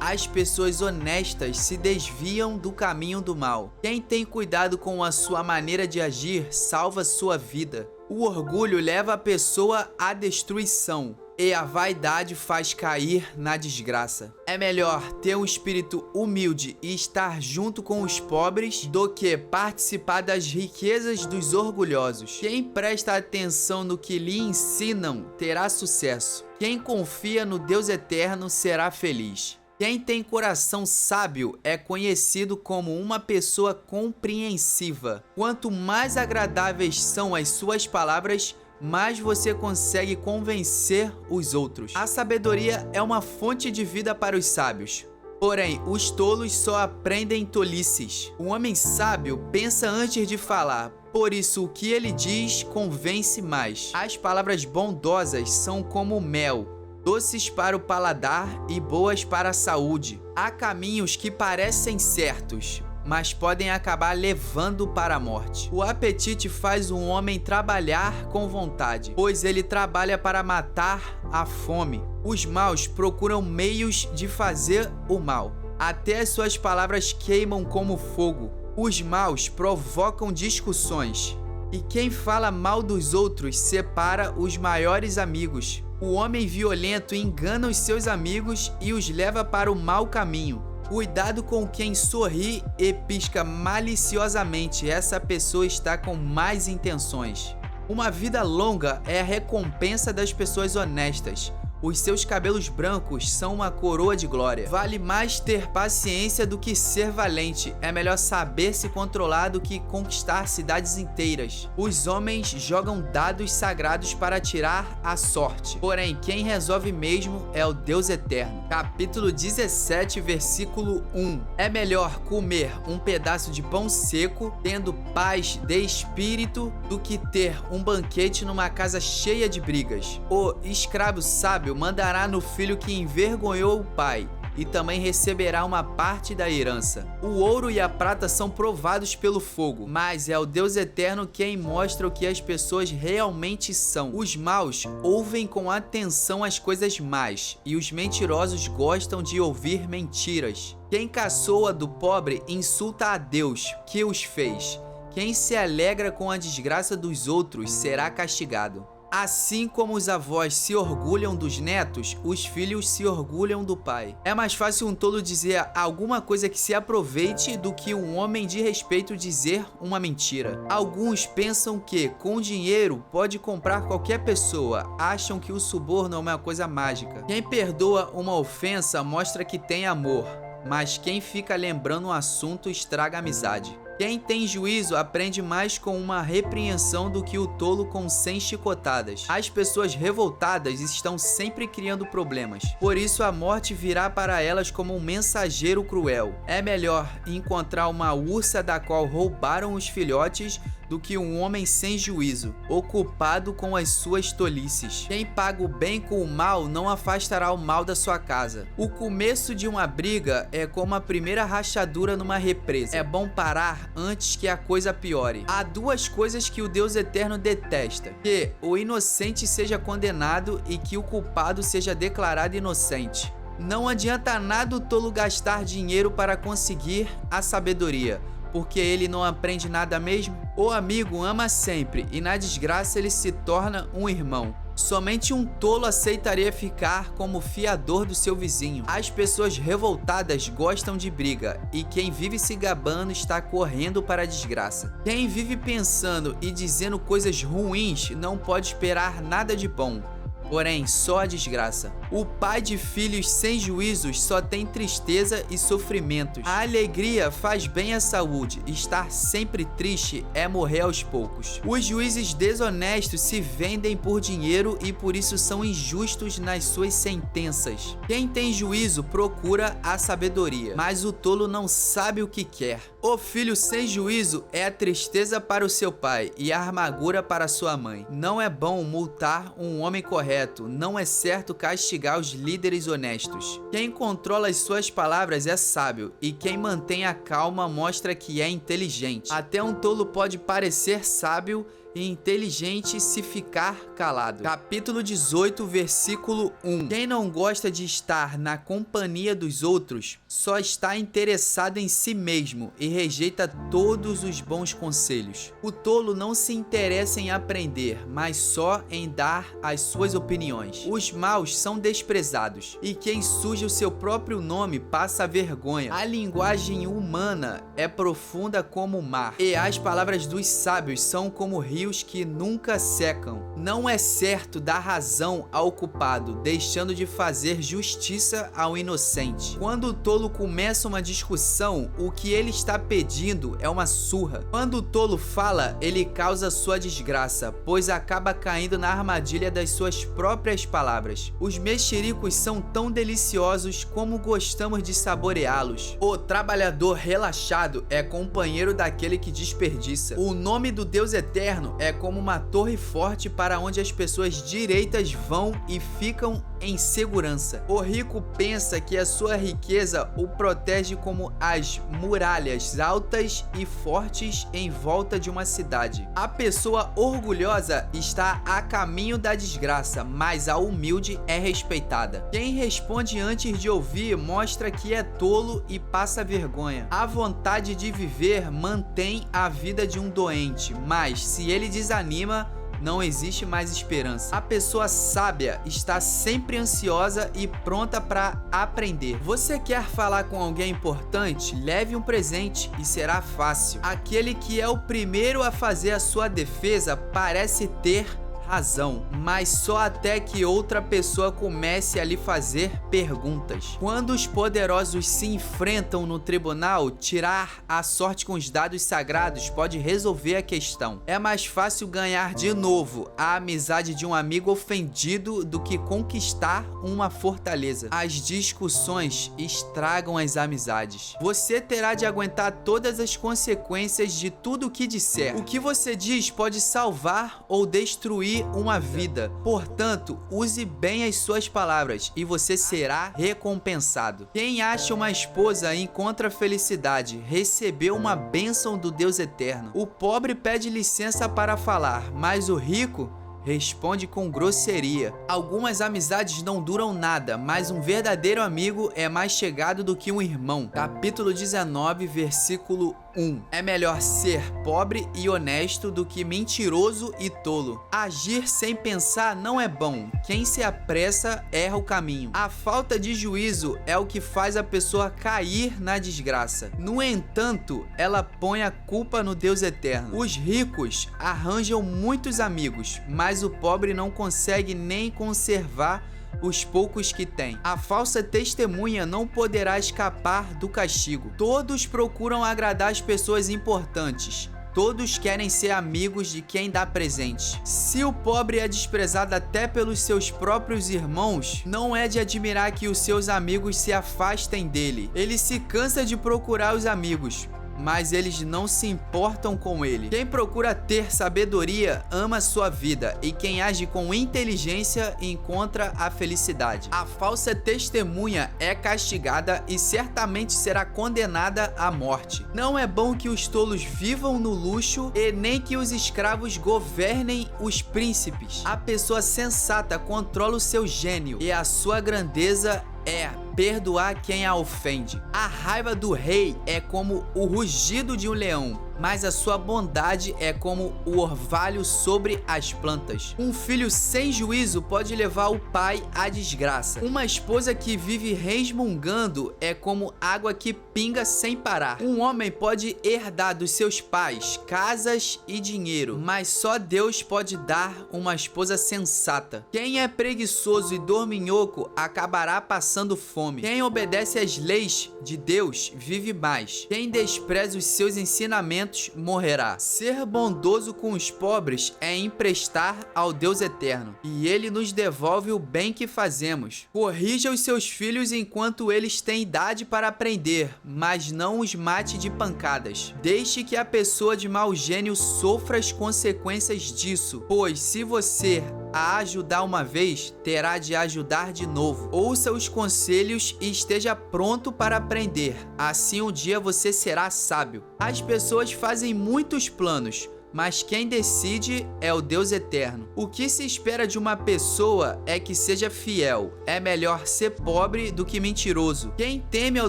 As pessoas honestas se desviam do caminho do mal. Quem tem cuidado com a sua maneira de agir salva sua vida. O orgulho leva a pessoa à destruição e a vaidade faz cair na desgraça. É melhor ter um espírito humilde e estar junto com os pobres do que participar das riquezas dos orgulhosos. Quem presta atenção no que lhe ensinam terá sucesso. Quem confia no Deus eterno será feliz. Quem tem coração sábio é conhecido como uma pessoa compreensiva. Quanto mais agradáveis são as suas palavras, mais você consegue convencer os outros. A sabedoria é uma fonte de vida para os sábios. Porém, os tolos só aprendem tolices. O homem sábio pensa antes de falar, por isso o que ele diz convence mais. As palavras bondosas são como mel, doces para o paladar e boas para a saúde. Há caminhos que parecem certos, mas podem acabar levando para a morte. O apetite faz um homem trabalhar com vontade, pois ele trabalha para matar a fome. Os maus procuram meios de fazer o mal. Até as suas palavras queimam como fogo. Os maus provocam discussões, e quem fala mal dos outros separa os maiores amigos. O homem violento engana os seus amigos e os leva para o mau caminho. Cuidado com quem sorri e pisca maliciosamente, essa pessoa está com más intenções. Uma vida longa é a recompensa das pessoas honestas. Os seus cabelos brancos são uma coroa de glória. Vale mais ter paciência do que ser valente. É melhor saber se controlar do que conquistar cidades inteiras. Os homens jogam dados sagrados para tirar a sorte. Porém, quem resolve mesmo é o Deus eterno. Capítulo 17, versículo 1. É melhor comer um pedaço de pão seco, tendo paz de espírito, do que ter um banquete numa casa cheia de brigas. O escravo sábio mandará no filho que envergonhou o pai, e também receberá uma parte da herança. O ouro e a prata são provados pelo fogo, mas é o Deus eterno quem mostra o que as pessoas realmente são. Os maus ouvem com atenção as coisas más, e os mentirosos gostam de ouvir mentiras. Quem caçoa do pobre insulta a Deus, que os fez. Quem se alegra com a desgraça dos outros será castigado. Assim como os avós se orgulham dos netos, os filhos se orgulham do pai. É mais fácil um tolo dizer alguma coisa que se aproveite do que um homem de respeito dizer uma mentira. Alguns pensam que com dinheiro pode comprar qualquer pessoa, acham que o suborno é uma coisa mágica. Quem perdoa uma ofensa mostra que tem amor, mas quem fica lembrando um assunto estraga a amizade. Quem tem juízo aprende mais com uma repreensão do que o tolo com 100 chicotadas. As pessoas revoltadas estão sempre criando problemas. Por isso a morte virá para elas como um mensageiro cruel. É melhor encontrar uma ursa da qual roubaram os filhotes do que um homem sem juízo, ocupado com as suas tolices. Quem paga o bem com o mal não afastará o mal da sua casa. O começo de uma briga é como a primeira rachadura numa represa. É bom parar antes que a coisa piore. Há duas coisas que o Deus eterno detesta: que o inocente seja condenado e que o culpado seja declarado inocente. Não adianta nada o tolo gastar dinheiro para conseguir a sabedoria, porque ele não aprende nada mesmo. O amigo ama sempre e na desgraça ele se torna um irmão. Somente um tolo aceitaria ficar como fiador do seu vizinho. As pessoas revoltadas gostam de briga e quem vive se gabando está correndo para a desgraça. Quem vive pensando e dizendo coisas ruins não pode esperar nada de bom. Porém, só a desgraça. O pai de filhos sem juízos só tem tristeza e sofrimentos. A alegria faz bem à saúde. Estar sempre triste é morrer aos poucos. Os juízes desonestos se vendem por dinheiro e por isso são injustos nas suas sentenças. Quem tem juízo procura a sabedoria, mas o tolo não sabe o que quer. O filho sem juízo é a tristeza para o seu pai e a amargura para sua mãe. Não é bom multar um homem correto. Não é certo castigar os líderes honestos. Quem controla as suas palavras é sábio, e quem mantém a calma mostra que é inteligente. Até um tolo pode parecer sábio e inteligente se ficar calado. Capítulo 18, versículo 1. Quem não gosta de estar na companhia dos outros, só está interessado em si mesmo e rejeita todos os bons conselhos. O tolo não se interessa em aprender, mas só em dar as suas opiniões. Os maus são desprezados, e quem suja o seu próprio nome passa vergonha. A linguagem humana é profunda como o mar, e as palavras dos sábios são como rios que nunca secam. Não é certo dar razão ao culpado, deixando de fazer justiça ao inocente. Quando o tolo começa uma discussão, o que ele está pedindo é uma surra. Quando o tolo fala, ele causa sua desgraça, pois acaba caindo na armadilha das suas próprias palavras. Os mexericos são tão deliciosos como gostamos de saboreá-los. O trabalhador relaxado é companheiro daquele que desperdiça. O nome do Deus eterno é como uma torre forte para onde as pessoas direitas vão e ficam em segurança. O rico pensa que a sua riqueza o protege como as muralhas altas e fortes em volta de uma cidade. A pessoa orgulhosa está a caminho da desgraça, mas a humilde é respeitada. Quem responde antes de ouvir mostra que é tolo e passa vergonha. A vontade de viver mantém a vida de um doente, mas se ele desanima, não existe mais esperança. A pessoa sábia está sempre ansiosa e pronta para aprender. Você quer falar com alguém importante? Leve um presente e será fácil. Aquele que é o primeiro a fazer a sua defesa parece ter razão, mas só até que outra pessoa comece a lhe fazer perguntas. Quando os poderosos se enfrentam no tribunal, tirar a sorte com os dados sagrados pode resolver a questão. É mais fácil ganhar de novo a amizade de um amigo ofendido do que conquistar uma fortaleza. As discussões estragam as amizades. Você terá de aguentar todas as consequências de tudo o que disser. O que você diz pode salvar ou destruir uma vida. Portanto, use bem as suas palavras e você será recompensado. Quem acha uma esposa encontra felicidade, recebeu uma bênção do Deus eterno. O pobre pede licença para falar, mas o rico responde com grosseria. Algumas amizades não duram nada, mas um verdadeiro amigo é mais chegado do que um irmão. Capítulo 19, versículo 1. É melhor ser pobre e honesto do que mentiroso e tolo. Agir sem pensar não é bom. Quem se apressa erra o caminho. A falta de juízo é o que faz a pessoa cair na desgraça. No entanto, ela põe a culpa no Deus eterno. Os ricos arranjam muitos amigos, mas o pobre não consegue nem conservar os poucos que tem. A falsa testemunha não poderá escapar do castigo. Todos procuram agradar as pessoas importantes. Todos querem ser amigos de quem dá presente. Se o pobre é desprezado até pelos seus próprios irmãos, não é de admirar que os seus amigos se afastem dele. Ele se cansa de procurar os amigos, mas eles não se importam com ele. Quem procura ter sabedoria ama sua vida, e quem age com inteligência encontra a felicidade. A falsa testemunha é castigada e certamente será condenada à morte. Não é bom que os tolos vivam no luxo e nem que os escravos governem os príncipes. A pessoa sensata controla o seu gênio e a sua grandeza é perdoar quem a ofende. A raiva do rei é como o rugido de um leão, mas a sua bondade é como o orvalho sobre as plantas. Um filho sem juízo pode levar o pai à desgraça. Uma esposa que vive resmungando é como água que pinga sem parar. Um homem pode herdar dos seus pais casas e dinheiro, mas só Deus pode dar uma esposa sensata. Quem é preguiçoso e dorminhoco acabará passando fome. Quem obedece às leis de Deus vive mais. Quem despreza os seus ensinamentos morrerá. Ser bondoso com os pobres é emprestar ao Deus eterno, e ele nos devolve o bem que fazemos. Corrija os seus filhos enquanto eles têm idade para aprender, mas não os mate de pancadas. Deixe que a pessoa de mau gênio sofra as consequências disso, pois se você a ajudar uma vez, terá de ajudar de novo. Ouça os conselhos e esteja pronto para aprender. Assim um dia você será sábio. As pessoas fazem muitos planos, mas quem decide é o Deus eterno. O que se espera de uma pessoa é que seja fiel. É melhor ser pobre do que mentiroso. Quem teme ao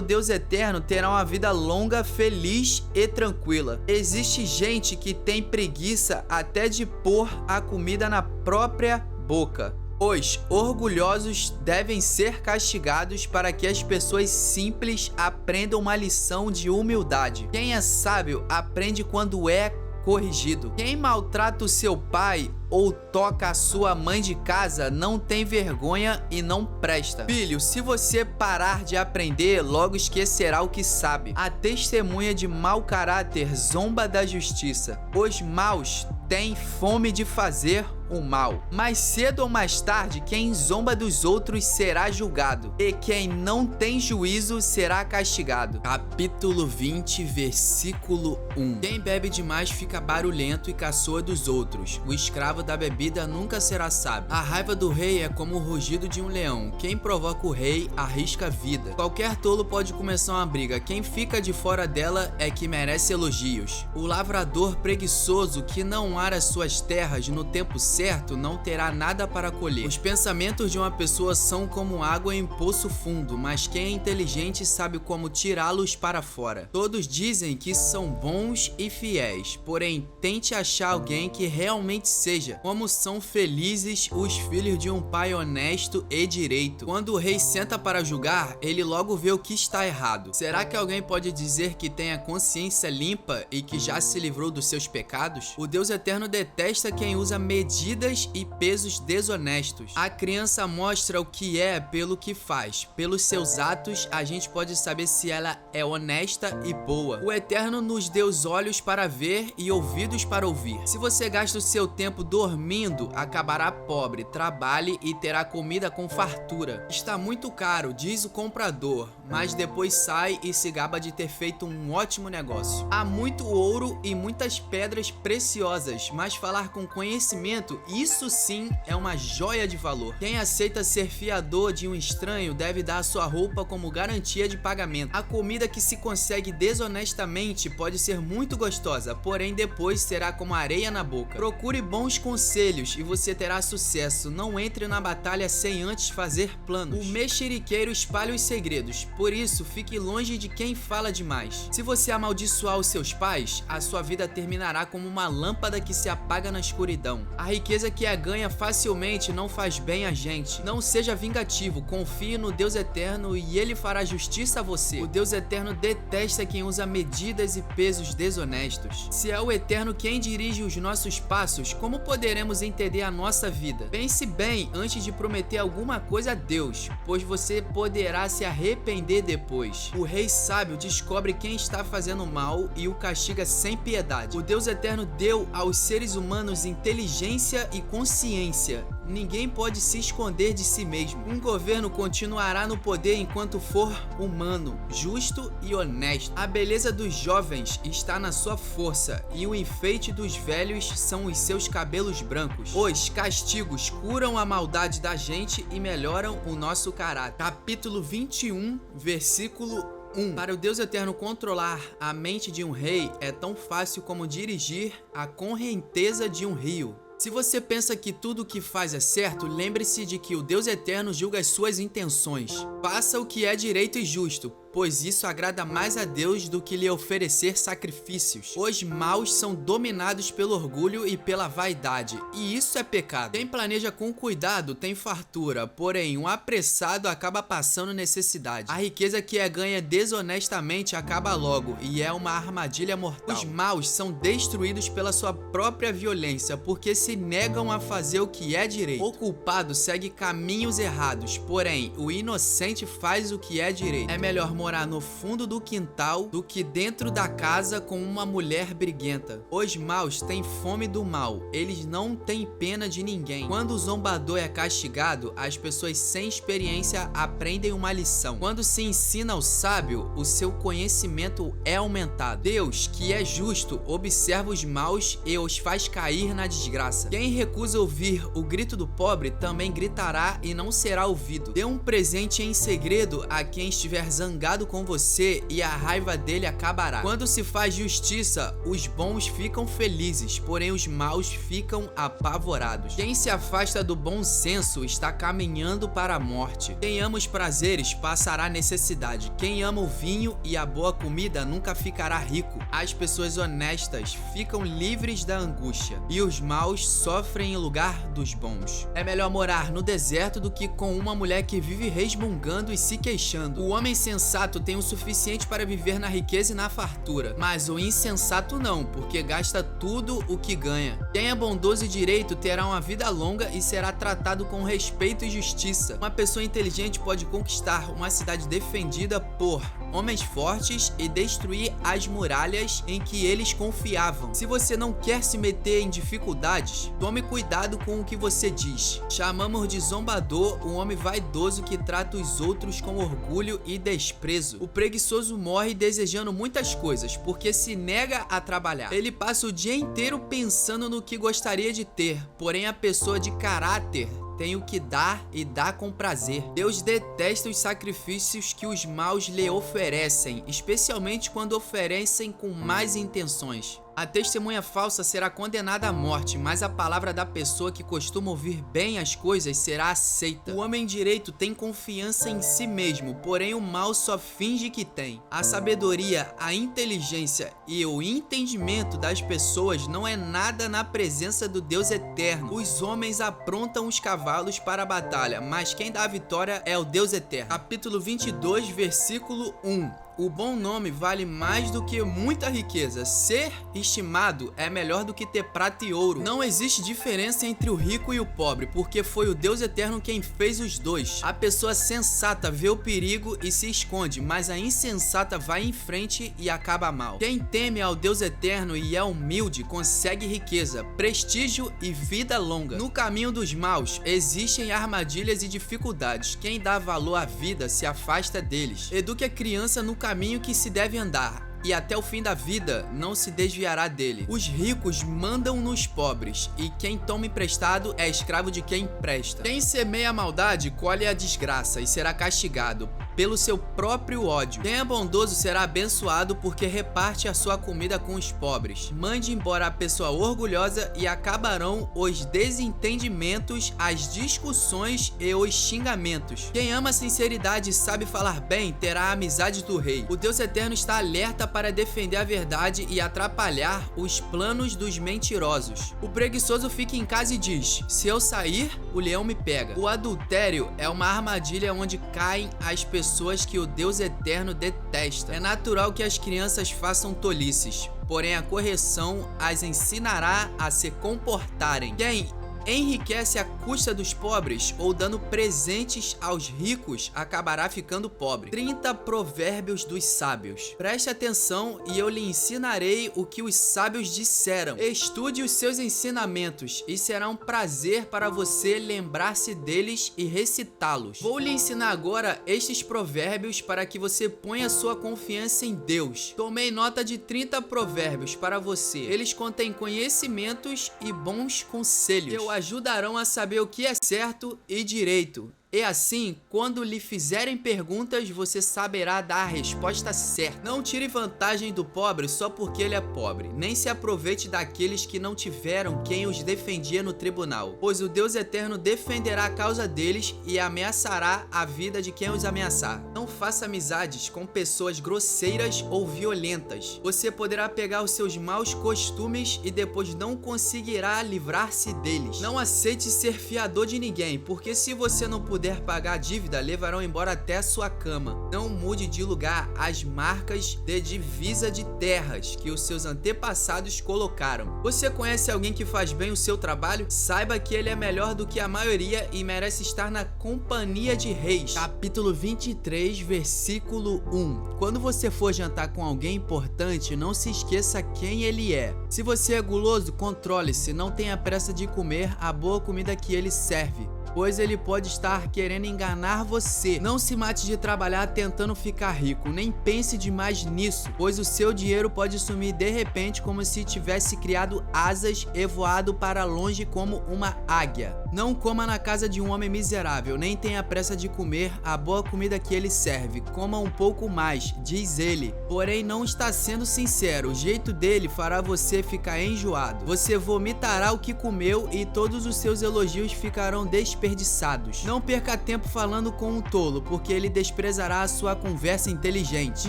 Deus eterno terá uma vida longa, feliz e tranquila. Existe gente que tem preguiça até de pôr a comida na própria boca. Os orgulhosos devem ser castigados para que as pessoas simples aprendam uma lição de humildade. Quem é sábio aprende quando é corrigido. Quem maltrata o seu pai ou toca a sua mãe de casa não tem vergonha e não presta. Filho, se você parar de aprender, logo esquecerá o que sabe. A testemunha de mau caráter zomba da justiça. Os maus têm fome de fazer o mal. Mais cedo ou mais tarde, quem zomba dos outros será julgado, e quem não tem juízo será castigado. Capítulo 20, versículo 1. Quem bebe demais fica barulhento e caçoa dos outros. O escravo da bebida nunca será sábio. A raiva do rei é como o rugido de um leão. Quem provoca o rei arrisca a vida. Qualquer tolo pode começar uma briga. Quem fica de fora dela é que merece elogios. O lavrador preguiçoso que não ara suas terras no tempo certo não terá nada para colher. Os pensamentos de uma pessoa são como água em poço fundo, mas quem é inteligente sabe como tirá-los para fora. Todos dizem que são bons e fiéis, porém tente achar alguém que realmente seja. Como são felizes os filhos de um pai honesto e direito. Quando o rei senta para julgar, ele logo vê o que está errado. Será que alguém pode dizer que tem a consciência limpa e que já se livrou dos seus pecados? O Deus eterno detesta quem usa medidas e pesos desonestos. A criança mostra o que é pelo que faz. Pelos seus atos, a gente pode saber se ela é honesta e boa. O Eterno nos deu os olhos para ver e ouvidos para ouvir. Se você gasta o seu tempo dormindo, acabará pobre. Trabalhe e terá comida com fartura. Está muito caro, diz o comprador, mas depois sai e se gaba de ter feito um ótimo negócio. Há muito ouro e muitas pedras preciosas, mas falar com conhecimento, isso sim é uma joia de valor. Quem aceita ser fiador de um estranho deve dar a sua roupa como garantia de pagamento. A comida que se consegue desonestamente pode ser muito gostosa, porém depois será como areia na boca. Procure bons conselhos e você terá sucesso. Não entre na batalha sem antes fazer planos. O mexeriqueiro espalha os segredos, por isso fique longe de quem fala demais. Se você amaldiçoar os seus pais, a sua vida terminará como uma lâmpada que se apaga na escuridão. A riqueza que é ganha facilmente não faz bem a gente. Não seja vingativo, confie no Deus eterno e ele fará justiça a você. O Deus eterno detesta quem usa medidas e pesos desonestos. Se é o eterno quem dirige os nossos passos, como poderemos entender a nossa vida? Pense bem antes de prometer alguma coisa a Deus, pois você poderá se arrepender depois. O rei sábio descobre quem está fazendo mal e o castiga sem piedade. O Deus eterno deu aos seres humanos inteligência e consciência. Ninguém pode se esconder de si mesmo. Um governo continuará no poder enquanto for humano, justo e honesto. A beleza dos jovens está na sua força e o enfeite dos velhos são os seus cabelos brancos. Os castigos curam a maldade da gente e melhoram o nosso caráter. Capítulo 21, versículo 1. Para o Deus eterno controlar a mente de um rei é tão fácil como dirigir a correnteza de um rio. Se você pensa que tudo o que faz é certo, lembre-se de que o Deus Eterno julga as suas intenções. Faça o que é direito e justo, pois isso agrada mais a Deus do que lhe oferecer sacrifícios. Os maus são dominados pelo orgulho e pela vaidade, e isso é pecado. Quem planeja com cuidado tem fartura, porém um apressado acaba passando necessidade. A riqueza que é ganha desonestamente acaba logo, e é uma armadilha mortal. Os maus são destruídos pela sua própria violência, porque se negam a fazer o que é direito. O culpado segue caminhos errados, porém o inocente faz o que é direito. É melhor morar no fundo do quintal do que dentro da casa com uma mulher briguenta. Os maus têm fome do mal, eles não têm pena de ninguém. Quando o zombador é castigado, as pessoas sem experiência aprendem uma lição. Quando se ensina ao sábio, o seu conhecimento é aumentado. Deus, que é justo, observa os maus e os faz cair na desgraça. Quem recusa ouvir o grito do pobre também gritará e não será ouvido. Dê um presente em segredo a quem estiver zangado com você e a raiva dele acabará. Quando se faz justiça, os bons ficam felizes, porém os maus ficam apavorados. Quem se afasta do bom senso está caminhando para a morte. Quem ama os prazeres passará necessidade. Quem ama o vinho e a boa comida nunca ficará rico. As pessoas honestas ficam livres da angústia e os maus sofrem em lugar dos bons. É melhor morar no deserto do que com uma mulher que vive resmungando e se queixando. O homem sensato tem o suficiente para viver na riqueza e na fartura, mas o insensato não, porque gasta tudo o que ganha. Quem é bondoso e direito terá uma vida longa e será tratado com respeito e justiça. Uma pessoa inteligente pode conquistar uma cidade defendida por homens fortes e destruir as muralhas em que eles confiavam. Se você não quer se meter em dificuldades, tome cuidado com o que você diz. Chamamos de zombador o homem vaidoso que trata os outros com orgulho e desprezo. O preguiçoso morre desejando muitas coisas, porque se nega a trabalhar. Ele passa o dia inteiro pensando no que gostaria de ter, porém a pessoa de caráter tem o que dar e dá com prazer. Deus detesta os sacrifícios que os maus lhe oferecem, especialmente quando oferecem com más intenções. A testemunha falsa será condenada à morte, mas a palavra da pessoa que costuma ouvir bem as coisas será aceita. O homem direito tem confiança em si mesmo, porém o mal só finge que tem. A sabedoria, a inteligência e o entendimento das pessoas não é nada na presença do Deus eterno. Os homens aprontam os cavalos para a batalha, mas quem dá a vitória é o Deus eterno. Capítulo 22, versículo 1. O bom nome vale mais do que muita riqueza. Ser estimado é melhor do que ter prata e ouro. Não existe diferença entre o rico e o pobre, porque foi o Deus eterno quem fez os dois. A pessoa sensata vê o perigo e se esconde, mas a insensata vai em frente e acaba mal. Quem teme ao Deus eterno e é humilde consegue riqueza, prestígio e vida longa. No caminho dos maus existem armadilhas e dificuldades. Quem dá valor à vida se afasta deles. Eduque a criança no caminho que se deve andar, e até o fim da vida não se desviará dele. Os ricos mandam nos pobres, e quem toma emprestado é escravo de quem empresta. Quem semeia a maldade colhe a desgraça e será castigado pelo seu próprio ódio. Quem é bondoso será abençoado porque reparte a sua comida com os pobres. Mande embora a pessoa orgulhosa e acabarão os desentendimentos, as discussões e os xingamentos. Quem ama a sinceridade e sabe falar bem terá a amizade do rei. O Deus eterno está alerta para defender a verdade e atrapalhar os planos dos mentirosos. O preguiçoso fica em casa e diz: se eu sair, o leão me pega. O adultério é uma armadilha onde caem as pessoas que o Deus eterno detesta. É natural que as crianças façam tolices, porém a correção as ensinará a se comportarem. Quem enriquece à custa dos pobres ou dando presentes aos ricos acabará ficando pobre. 30 provérbios dos sábios. Preste atenção e eu lhe ensinarei o que os sábios disseram. Estude os seus ensinamentos e será um prazer para você lembrar-se deles e recitá-los. Vou lhe ensinar agora estes provérbios para que você ponha sua confiança em Deus. Tomei nota de 30 provérbios para você. Eles contêm conhecimentos e bons conselhos. Ajudarão a saber o que é certo e direito E assim, quando lhe fizerem perguntas, você saberá dar a resposta certa. Não tire vantagem do pobre só porque ele é pobre, nem se aproveite daqueles que não tiveram quem os defendia no tribunal, pois o Deus eterno defenderá a causa deles e ameaçará a vida de quem os ameaçar. Não faça amizades com pessoas grosseiras ou violentas. Você poderá pegar os seus maus costumes e depois não conseguirá livrar-se deles. Não aceite ser fiador de ninguém, porque se você não puder pagar a dívida, levarão embora até a sua cama. Não mude de lugar as marcas de divisa de terras que os seus antepassados colocaram. Você conhece alguém que faz bem o seu trabalho? Saiba que ele é melhor do que a maioria e merece estar na companhia de reis. Capítulo 23, versículo 1. Quando você for jantar com alguém importante, não se esqueça quem ele é. Se você é guloso, controle-se, não tenha pressa de comer a boa comida que ele serve, pois ele pode estar querendo enganar você. Não se mate de trabalhar tentando ficar rico, nem pense demais nisso, pois o seu dinheiro pode sumir de repente como se tivesse criado asas e voado para longe como uma águia. Não coma na casa de um homem miserável, nem tenha pressa de comer a boa comida que ele serve. Coma um pouco mais, diz ele, porém não está sendo sincero. O jeito dele fará você ficar enjoado. Você vomitará o que comeu e todos os seus elogios ficarão desperdiçados. Não perca tempo falando com um tolo, porque ele desprezará a sua conversa inteligente.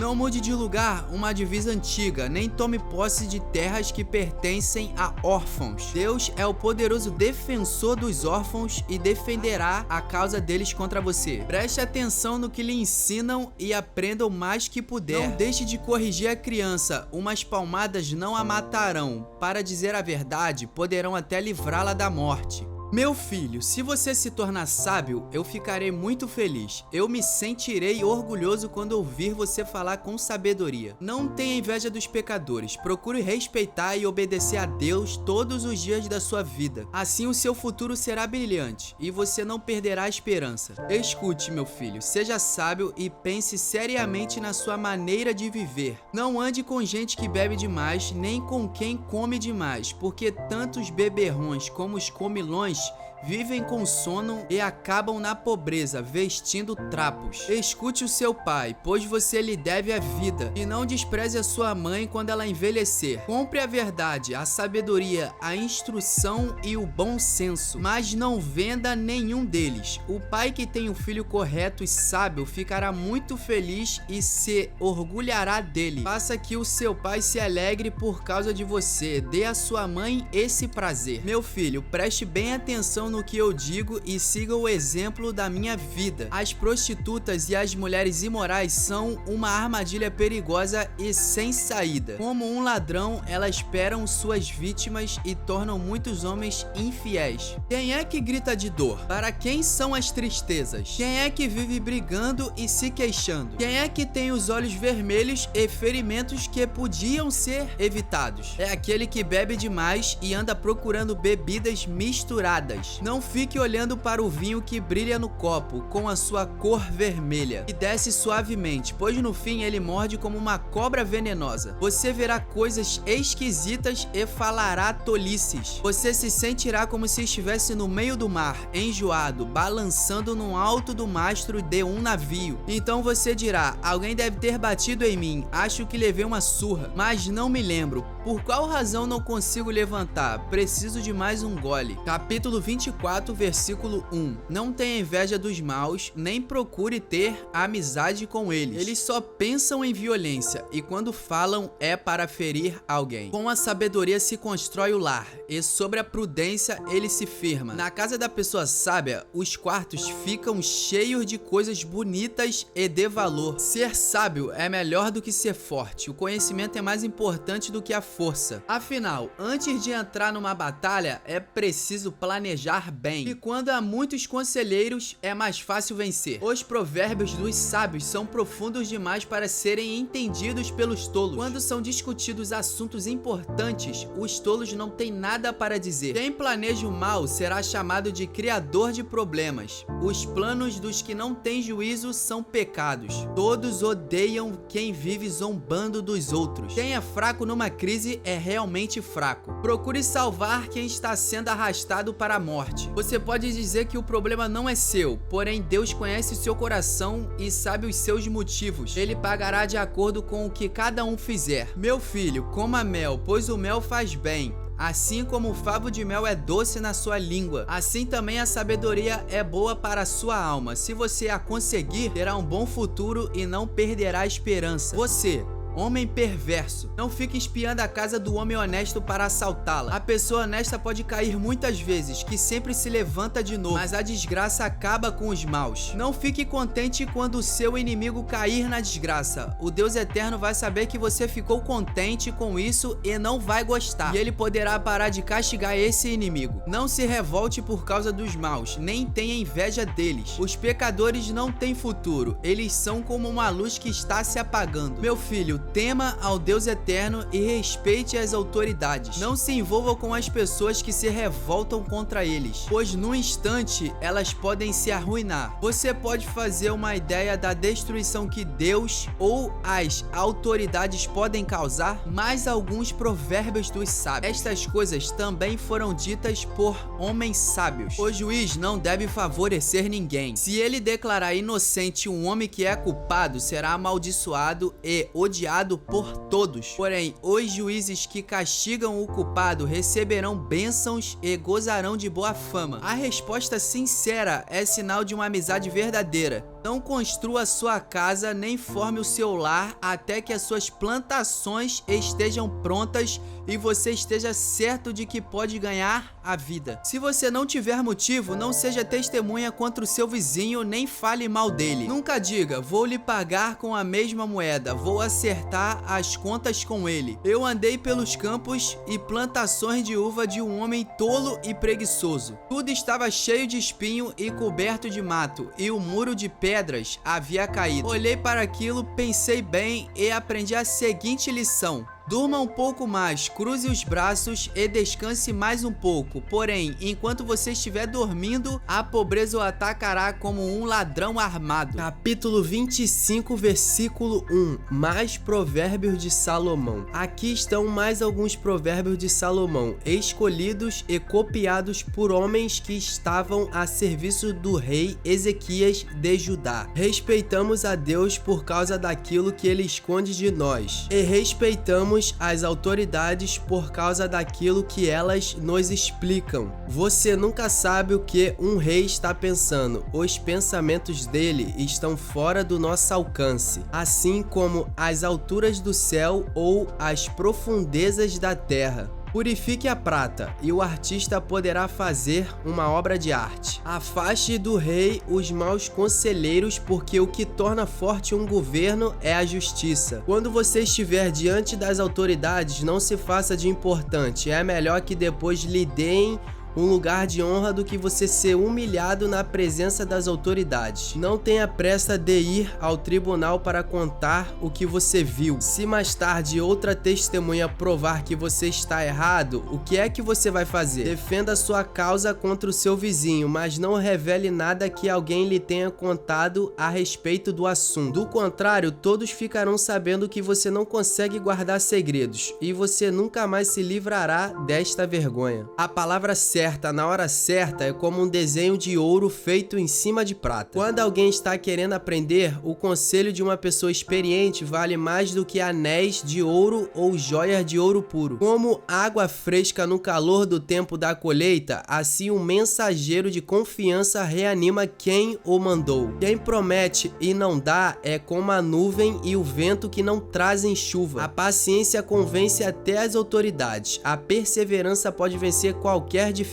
Não mude de lugar uma divisa antiga, nem tome posse de terras que pertencem a órfãos. Deus é o poderoso defensor dos órfãos e defenderá a causa deles contra você. Preste atenção no que lhe ensinam e aprenda o mais que puder. Não deixe de corrigir a criança, umas palmadas não a matarão. Para dizer a verdade, poderão até livrá-la da morte. Meu filho, se você se tornar sábio, eu ficarei muito feliz. Eu me sentirei orgulhoso quando ouvir você falar com sabedoria. Não tenha inveja dos pecadores. Procure respeitar e obedecer a Deus todos os dias da sua vida. Assim o seu futuro será brilhante e você não perderá a esperança. Escute, meu filho, seja sábio e pense seriamente na sua maneira de viver. Não ande com gente que bebe demais, nem com quem come demais, porque tanto os beberrões como os comilões vivem com sono e acabam na pobreza, vestindo trapos. Escute o seu pai, pois você lhe deve a vida, e não despreze a sua mãe quando ela envelhecer. Compre a verdade, a sabedoria, a instrução e o bom senso, mas não venda nenhum deles. O pai que tem um filho correto e sábio ficará muito feliz e se orgulhará dele. Faça que o seu pai se alegre por causa de você. Dê à sua mãe esse prazer. Meu filho, preste bem atenção no que eu digo e siga o exemplo da minha vida. As prostitutas e as mulheres imorais são uma armadilha perigosa e sem saída. Como um ladrão, elas esperam suas vítimas e tornam muitos homens infiéis. Quem é que grita de dor? Para quem são as tristezas? Quem é que vive brigando e se queixando? Quem é que tem os olhos vermelhos e ferimentos que podiam ser evitados? É aquele que bebe demais e anda procurando bebidas misturadas. Não fique olhando para o vinho que brilha no copo, com a sua cor vermelha, e desce suavemente, pois no fim ele morde como uma cobra venenosa. Você verá coisas esquisitas e falará tolices. Você se sentirá como se estivesse no meio do mar, enjoado, balançando no alto do mastro de um navio. Então você dirá: alguém deve ter batido em mim, acho que levei uma surra, mas não me lembro. Por qual razão não consigo levantar? Preciso de mais um gole. Capítulo 24, versículo 1. Não tenha inveja dos maus, nem procure ter amizade com eles. Eles só pensam em violência e quando falam é para ferir alguém. Com a sabedoria se constrói o lar e sobre a prudência ele se firma. Na casa da pessoa sábia, os quartos ficam cheios de coisas bonitas e de valor. Ser sábio é melhor do que ser forte. O conhecimento é mais importante do que a força. Afinal, antes de entrar numa batalha, é preciso planejar bem. E quando há muitos conselheiros, é mais fácil vencer. Os provérbios dos sábios são profundos demais para serem entendidos pelos tolos. Quando são discutidos assuntos importantes, os tolos não têm nada para dizer. Quem planeja o mal será chamado de criador de problemas. Os planos dos que não têm juízo são pecados. Todos odeiam quem vive zombando dos outros. Quem é fraco numa crise é realmente fraco. Procure salvar quem está sendo arrastado para a morte. forte. Você pode dizer que o problema não é seu, porém Deus conhece o seu coração e sabe os seus motivos. Ele pagará de acordo com o que cada um fizer. Meu filho, coma mel, pois o mel faz bem. Assim como o favo de mel é doce na sua língua, assim também a sabedoria é boa para a sua alma. Se você a conseguir, terá um bom futuro e não perderá a esperança. Você, homem perverso, não fique espiando a casa do homem honesto para assaltá-la. A pessoa honesta pode cair muitas vezes, que sempre se levanta de novo, mas a desgraça acaba com os maus. Não fique contente quando o seu inimigo cair na desgraça. O Deus eterno vai saber que você ficou contente com isso e não vai gostar, e ele poderá parar de castigar esse inimigo. Não se revolte por causa dos maus, nem tenha inveja deles. Os pecadores não têm futuro, eles são como uma luz que está se apagando. Meu filho, tema ao Deus eterno e respeite as autoridades. Não se envolva com as pessoas que se revoltam contra eles, pois num instante elas podem se arruinar. Você pode fazer uma ideia da destruição que Deus ou as autoridades podem causar? Mais alguns provérbios dos sábios. Estas coisas também foram ditas por homens sábios. O juiz não deve favorecer ninguém. Se ele declarar inocente um homem que é culpado, será amaldiçoado e odiado por todos. Porém, os juízes que castigam o culpado receberão bênçãos e gozarão de boa fama. A resposta sincera é sinal de uma amizade verdadeira. Não construa sua casa nem forme o seu lar até que as suas plantações estejam prontas e você esteja certo de que pode ganhar a vida. Se você não tiver motivo, não seja testemunha contra o seu vizinho nem fale mal dele. Nunca diga, vou lhe pagar com a mesma moeda, vou acertar as contas com ele. Eu andei pelos campos e plantações de uva de um homem tolo e preguiçoso. Tudo estava cheio de espinho e coberto de mato, e o muro de pedras havia caído. Olhei para aquilo, pensei bem e aprendi a seguinte lição: durma um pouco mais, cruze os braços e descanse mais um pouco. Porém, enquanto você estiver dormindo, a pobreza o atacará como um ladrão armado. Capítulo 25, versículo 1. Mais provérbios de Salomão. Aqui estão mais alguns provérbios de Salomão, escolhidos e copiados por homens que estavam a serviço do rei Ezequias de Judá. Respeitamos a Deus por causa daquilo que ele esconde de nós, e respeitamos as autoridades por causa daquilo que elas nos explicam. Você nunca sabe o que um rei está pensando. Os pensamentos dele estão fora do nosso alcance, assim como as alturas do céu ou as profundezas da terra. Purifique a prata, e o artista poderá fazer uma obra de arte. Afaste do rei os maus conselheiros, porque o que torna forte um governo é a justiça. Quando você estiver diante das autoridades, não se faça de importante. É melhor que depois lhe deem um lugar de honra do que você ser humilhado na presença das autoridades. Não tenha pressa de ir ao tribunal para contar o que você viu. Se mais tarde outra testemunha provar que você está errado, o que é que você vai fazer? Defenda sua causa contra o seu vizinho, mas não revele nada que alguém lhe tenha contado a respeito do assunto. Do contrário, todos ficarão sabendo que você não consegue guardar segredos, e você nunca mais se livrará desta vergonha. A palavra certa na hora certa é como um desenho de ouro feito em cima de prata. Quando alguém está querendo aprender, o conselho de uma pessoa experiente vale mais do que anéis de ouro ou joias de ouro puro. Como água fresca no calor do tempo da colheita, assim um mensageiro de confiança reanima quem o mandou. Quem promete e não dá é como a nuvem e o vento que não trazem chuva. A paciência convence até as autoridades. A perseverança pode vencer qualquer dificuldade.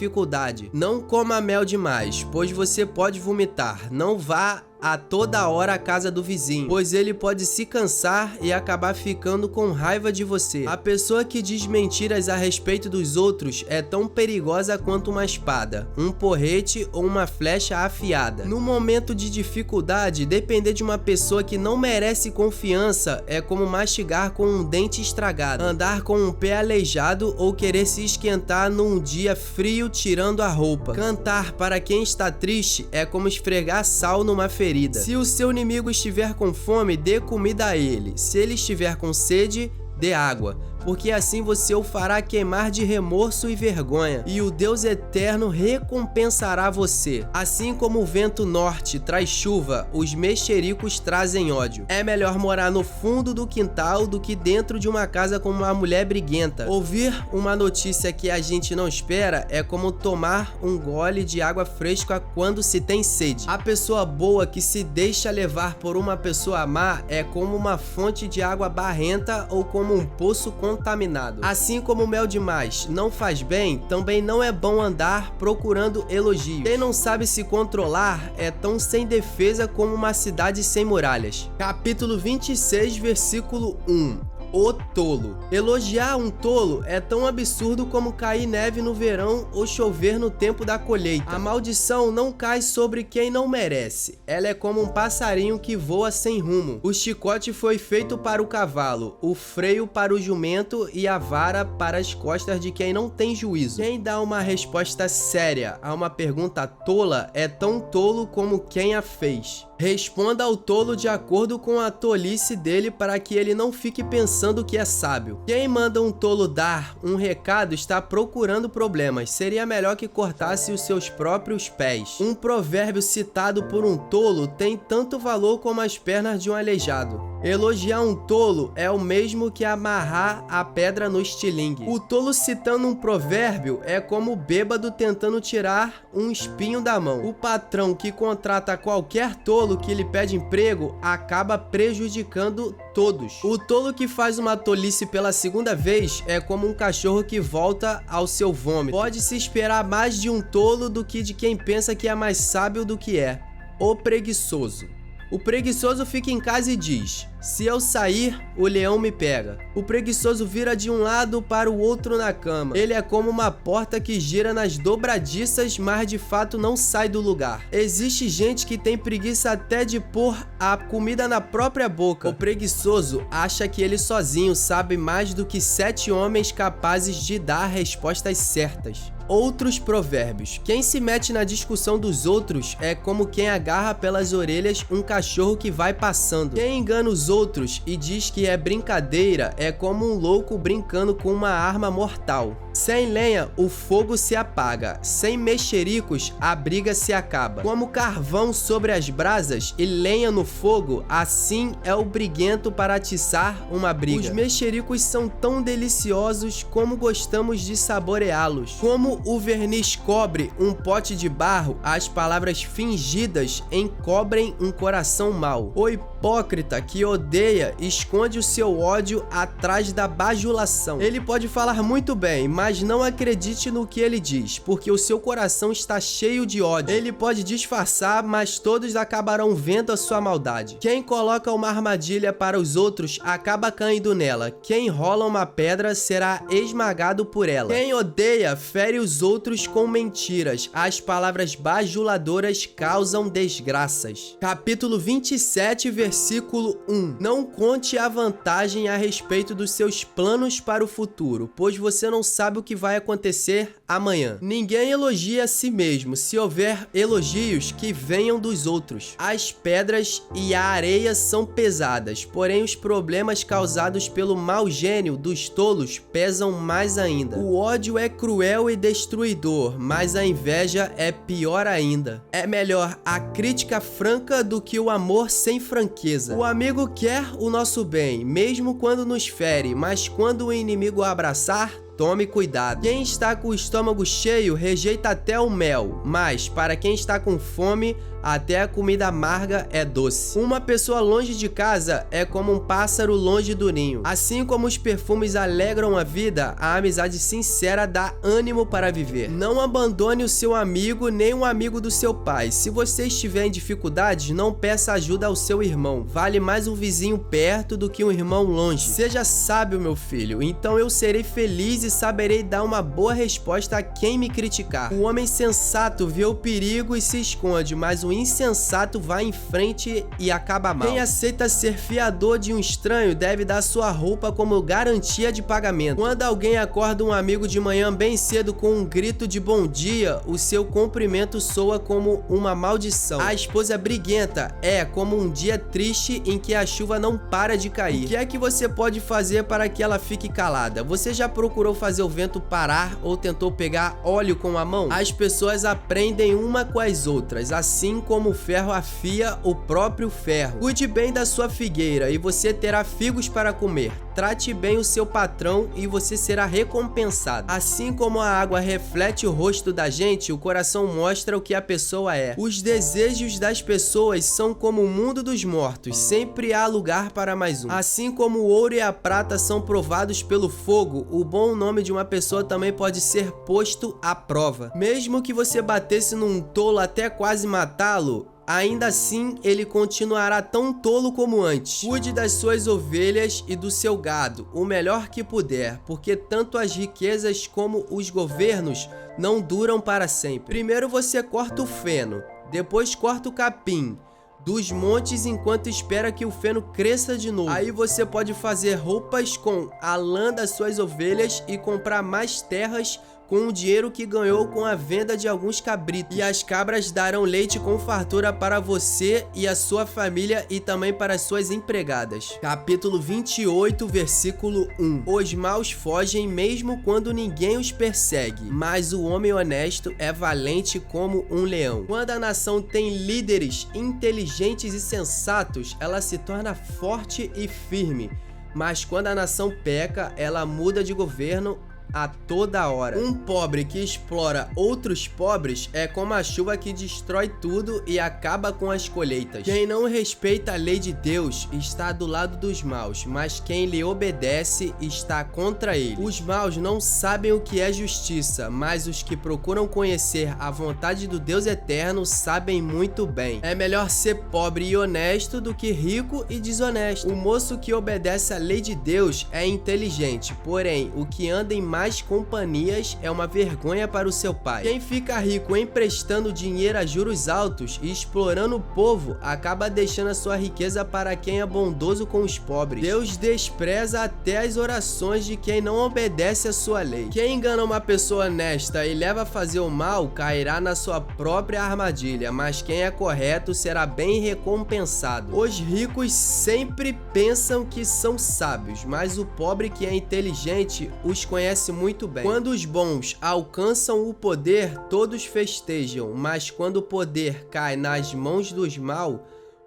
Não coma mel demais, pois você pode vomitar. Não vá a toda hora à casa do vizinho, pois ele pode se cansar e acabar ficando com raiva de você. A pessoa que diz mentiras a respeito dos outros é tão perigosa quanto uma espada, um porrete ou uma flecha afiada. No momento de dificuldade, depender de uma pessoa que não merece confiança é como mastigar com um dente estragado, andar com um pé aleijado ou querer se esquentar num dia frio tirando a roupa. Cantar para quem está triste é como esfregar sal numa ferida. Se o seu inimigo estiver com fome, dê comida a ele. Se ele estiver com sede, dê água. porque assim você o fará queimar de remorso e vergonha, e o Deus eterno recompensará você. Assim como o vento norte traz chuva, os mexericos trazem ódio. É melhor morar no fundo do quintal do que dentro de uma casa com uma mulher briguenta. Ouvir uma notícia que a gente não espera é como tomar um gole de água fresca quando se tem sede. A pessoa boa que se deixa levar por uma pessoa má é como uma fonte de água barrenta ou como um poço contaminado. Assim como o mel demais não faz bem, também não é bom andar procurando elogios. Quem não sabe se controlar é tão sem defesa como uma cidade sem muralhas. Capítulo 26, versículo 1. O tolo. Elogiar um tolo é tão absurdo como cair neve no verão ou chover no tempo da colheita. A maldição não cai sobre quem não merece. Ela é como um passarinho que voa sem rumo. O chicote foi feito para o cavalo, o freio para o jumento e a vara para as costas de quem não tem juízo. Quem dá uma resposta séria a uma pergunta tola é tão tolo como quem a fez. Responda ao tolo de acordo com a tolice dele para que ele não fique pensando que é sábio. Quem manda um tolo dar um recado está procurando problemas. Seria melhor que cortasse os seus próprios pés. Um provérbio citado por um tolo tem tanto valor como as pernas de um aleijado. Elogiar um tolo é o mesmo que amarrar a pedra no estilingue. O tolo citando um provérbio é como o bêbado tentando tirar um espinho da mão. O patrão que contrata qualquer tolo que lhe pede emprego acaba prejudicando todos. O tolo que faz uma tolice pela segunda vez é como um cachorro que volta ao seu vômito. Pode-se esperar mais de um tolo do que de quem pensa que é mais sábio do que é. O preguiçoso. O preguiçoso fica em casa e diz: se eu sair, o leão me pega. O preguiçoso vira de um lado para o outro na cama. Ele é como uma porta que gira nas dobradiças, mas de fato não sai do lugar. Existe gente que tem preguiça até de pôr a comida na própria boca. O preguiçoso acha que ele sozinho sabe mais do que 7 homens capazes de dar respostas certas. Outros provérbios. Quem se mete na discussão dos outros é como quem agarra pelas orelhas um cachorro que vai passando. Quem engana os outros e diz que é brincadeira é como um louco brincando com uma arma mortal. Sem lenha, o fogo se apaga. Sem mexericos, a briga se acaba. Como carvão sobre as brasas e lenha no fogo, assim é o briguento para atiçar uma briga. Os mexericos são tão deliciosos como gostamos de saboreá-los. Como o verniz cobre um pote de barro, as palavras fingidas encobrem um coração mau. O hipócrita que odeia esconde o seu ódio atrás da bajulação. Ele pode falar muito bem, mas não acredite no que ele diz, porque o seu coração está cheio de ódio. Ele pode disfarçar, mas todos acabarão vendo a sua maldade. Quem coloca uma armadilha para os outros acaba caindo nela. Quem rola uma pedra será esmagado por ela. Quem odeia fere os outros com mentiras. As palavras bajuladoras causam desgraças. Capítulo 27, versículo 1. Não conte a vantagem a respeito dos seus planos para o futuro, pois você não sabe o que vai acontecer amanhã. Ninguém elogia a si mesmo. Se houver elogios, que venham dos outros. As pedras e a areia são pesadas, porém os problemas causados pelo mau gênio dos tolos pesam mais ainda. O ódio é cruel e destruidor, mas a inveja é pior ainda. É melhor a crítica franca do que o amor sem franqueza. O amigo quer o nosso bem, mesmo quando nos fere, mas quando o inimigo o abraçar, tome cuidado. Quem está com o estômago cheio rejeita até o mel, mas para quem está com fome, até a comida amarga é doce. Uma pessoa longe de casa é como um pássaro longe do ninho. Assim como os perfumes alegram a vida, a amizade sincera dá ânimo para viver. Não abandone o seu amigo nem o amigo do seu pai. Se você estiver em dificuldades, não peça ajuda ao seu irmão. Vale mais um vizinho perto do que um irmão longe. Seja sábio, meu filho, então eu serei feliz e saberei dar uma boa resposta a quem me criticar. O homem sensato vê o perigo e se esconde, mas o o insensato vai em frente e acaba mal. Quem aceita ser fiador de um estranho deve dar sua roupa como garantia de pagamento. Quando alguém acorda um amigo de manhã bem cedo com um grito de bom dia, o seu cumprimento soa como uma maldição. A esposa briguenta é como um dia triste em que a chuva não para de cair. O que é que você pode fazer para que ela fique calada? Você já procurou fazer o vento parar ou tentou pegar óleo com a mão? As pessoas aprendem uma com as outras, assim como o ferro afia o próprio ferro. Cuide bem da sua figueira e você terá figos para comer. Trate bem o seu patrão e você será recompensado. Assim como a água reflete o rosto da gente, o coração mostra o que a pessoa é. Os desejos das pessoas são como o mundo dos mortos, sempre há lugar para mais um. Assim como o ouro e a prata são provados pelo fogo, o bom nome de uma pessoa também pode ser posto à prova. Mesmo que você batesse num tolo até quase matá-lo, ainda assim ele continuará tão tolo como antes. Cuide das suas ovelhas e do seu gado, o melhor que puder, porque tanto as riquezas como os governos não duram para sempre. Primeiro você corta o feno, depois corta o capim dos montes enquanto espera que o feno cresça de novo. Aí você pode fazer roupas com a lã das suas ovelhas e comprar mais terras com o dinheiro que ganhou com a venda de alguns cabritos. E as cabras darão leite com fartura para você e a sua família e também para as suas empregadas. Capítulo 28, versículo 1. Os maus fogem mesmo quando ninguém os persegue, mas o homem honesto é valente como um leão. Quando a nação tem líderes inteligentes e sensatos, ela se torna forte e firme. Mas quando a nação peca, ela muda de governo a toda hora. Um pobre que explora outros pobres é como a chuva que destrói tudo e acaba com as colheitas. Quem não respeita a lei de Deus está do lado dos maus, mas quem lhe obedece está contra ele. Os maus não sabem o que é justiça, mas os que procuram conhecer a vontade do Deus eterno sabem muito bem. É melhor ser pobre e honesto do que rico e desonesto. O moço que obedece à lei de Deus é inteligente, porém o que anda em mais companhias é uma vergonha para o seu pai. Quem fica rico emprestando dinheiro a juros altos e explorando o povo acaba deixando a sua riqueza para quem é bondoso com os pobres. Deus despreza até as orações de quem não obedece à sua lei. Quem engana uma pessoa honesta e leva a fazer o mal cairá na sua própria armadilha, mas quem é correto será bem recompensado. Os ricos sempre pensam que são sábios, mas o pobre que é inteligente os conhece muito bem. Quando os bons alcançam o poder, todos festejam, mas quando o poder cai nas mãos dos maus,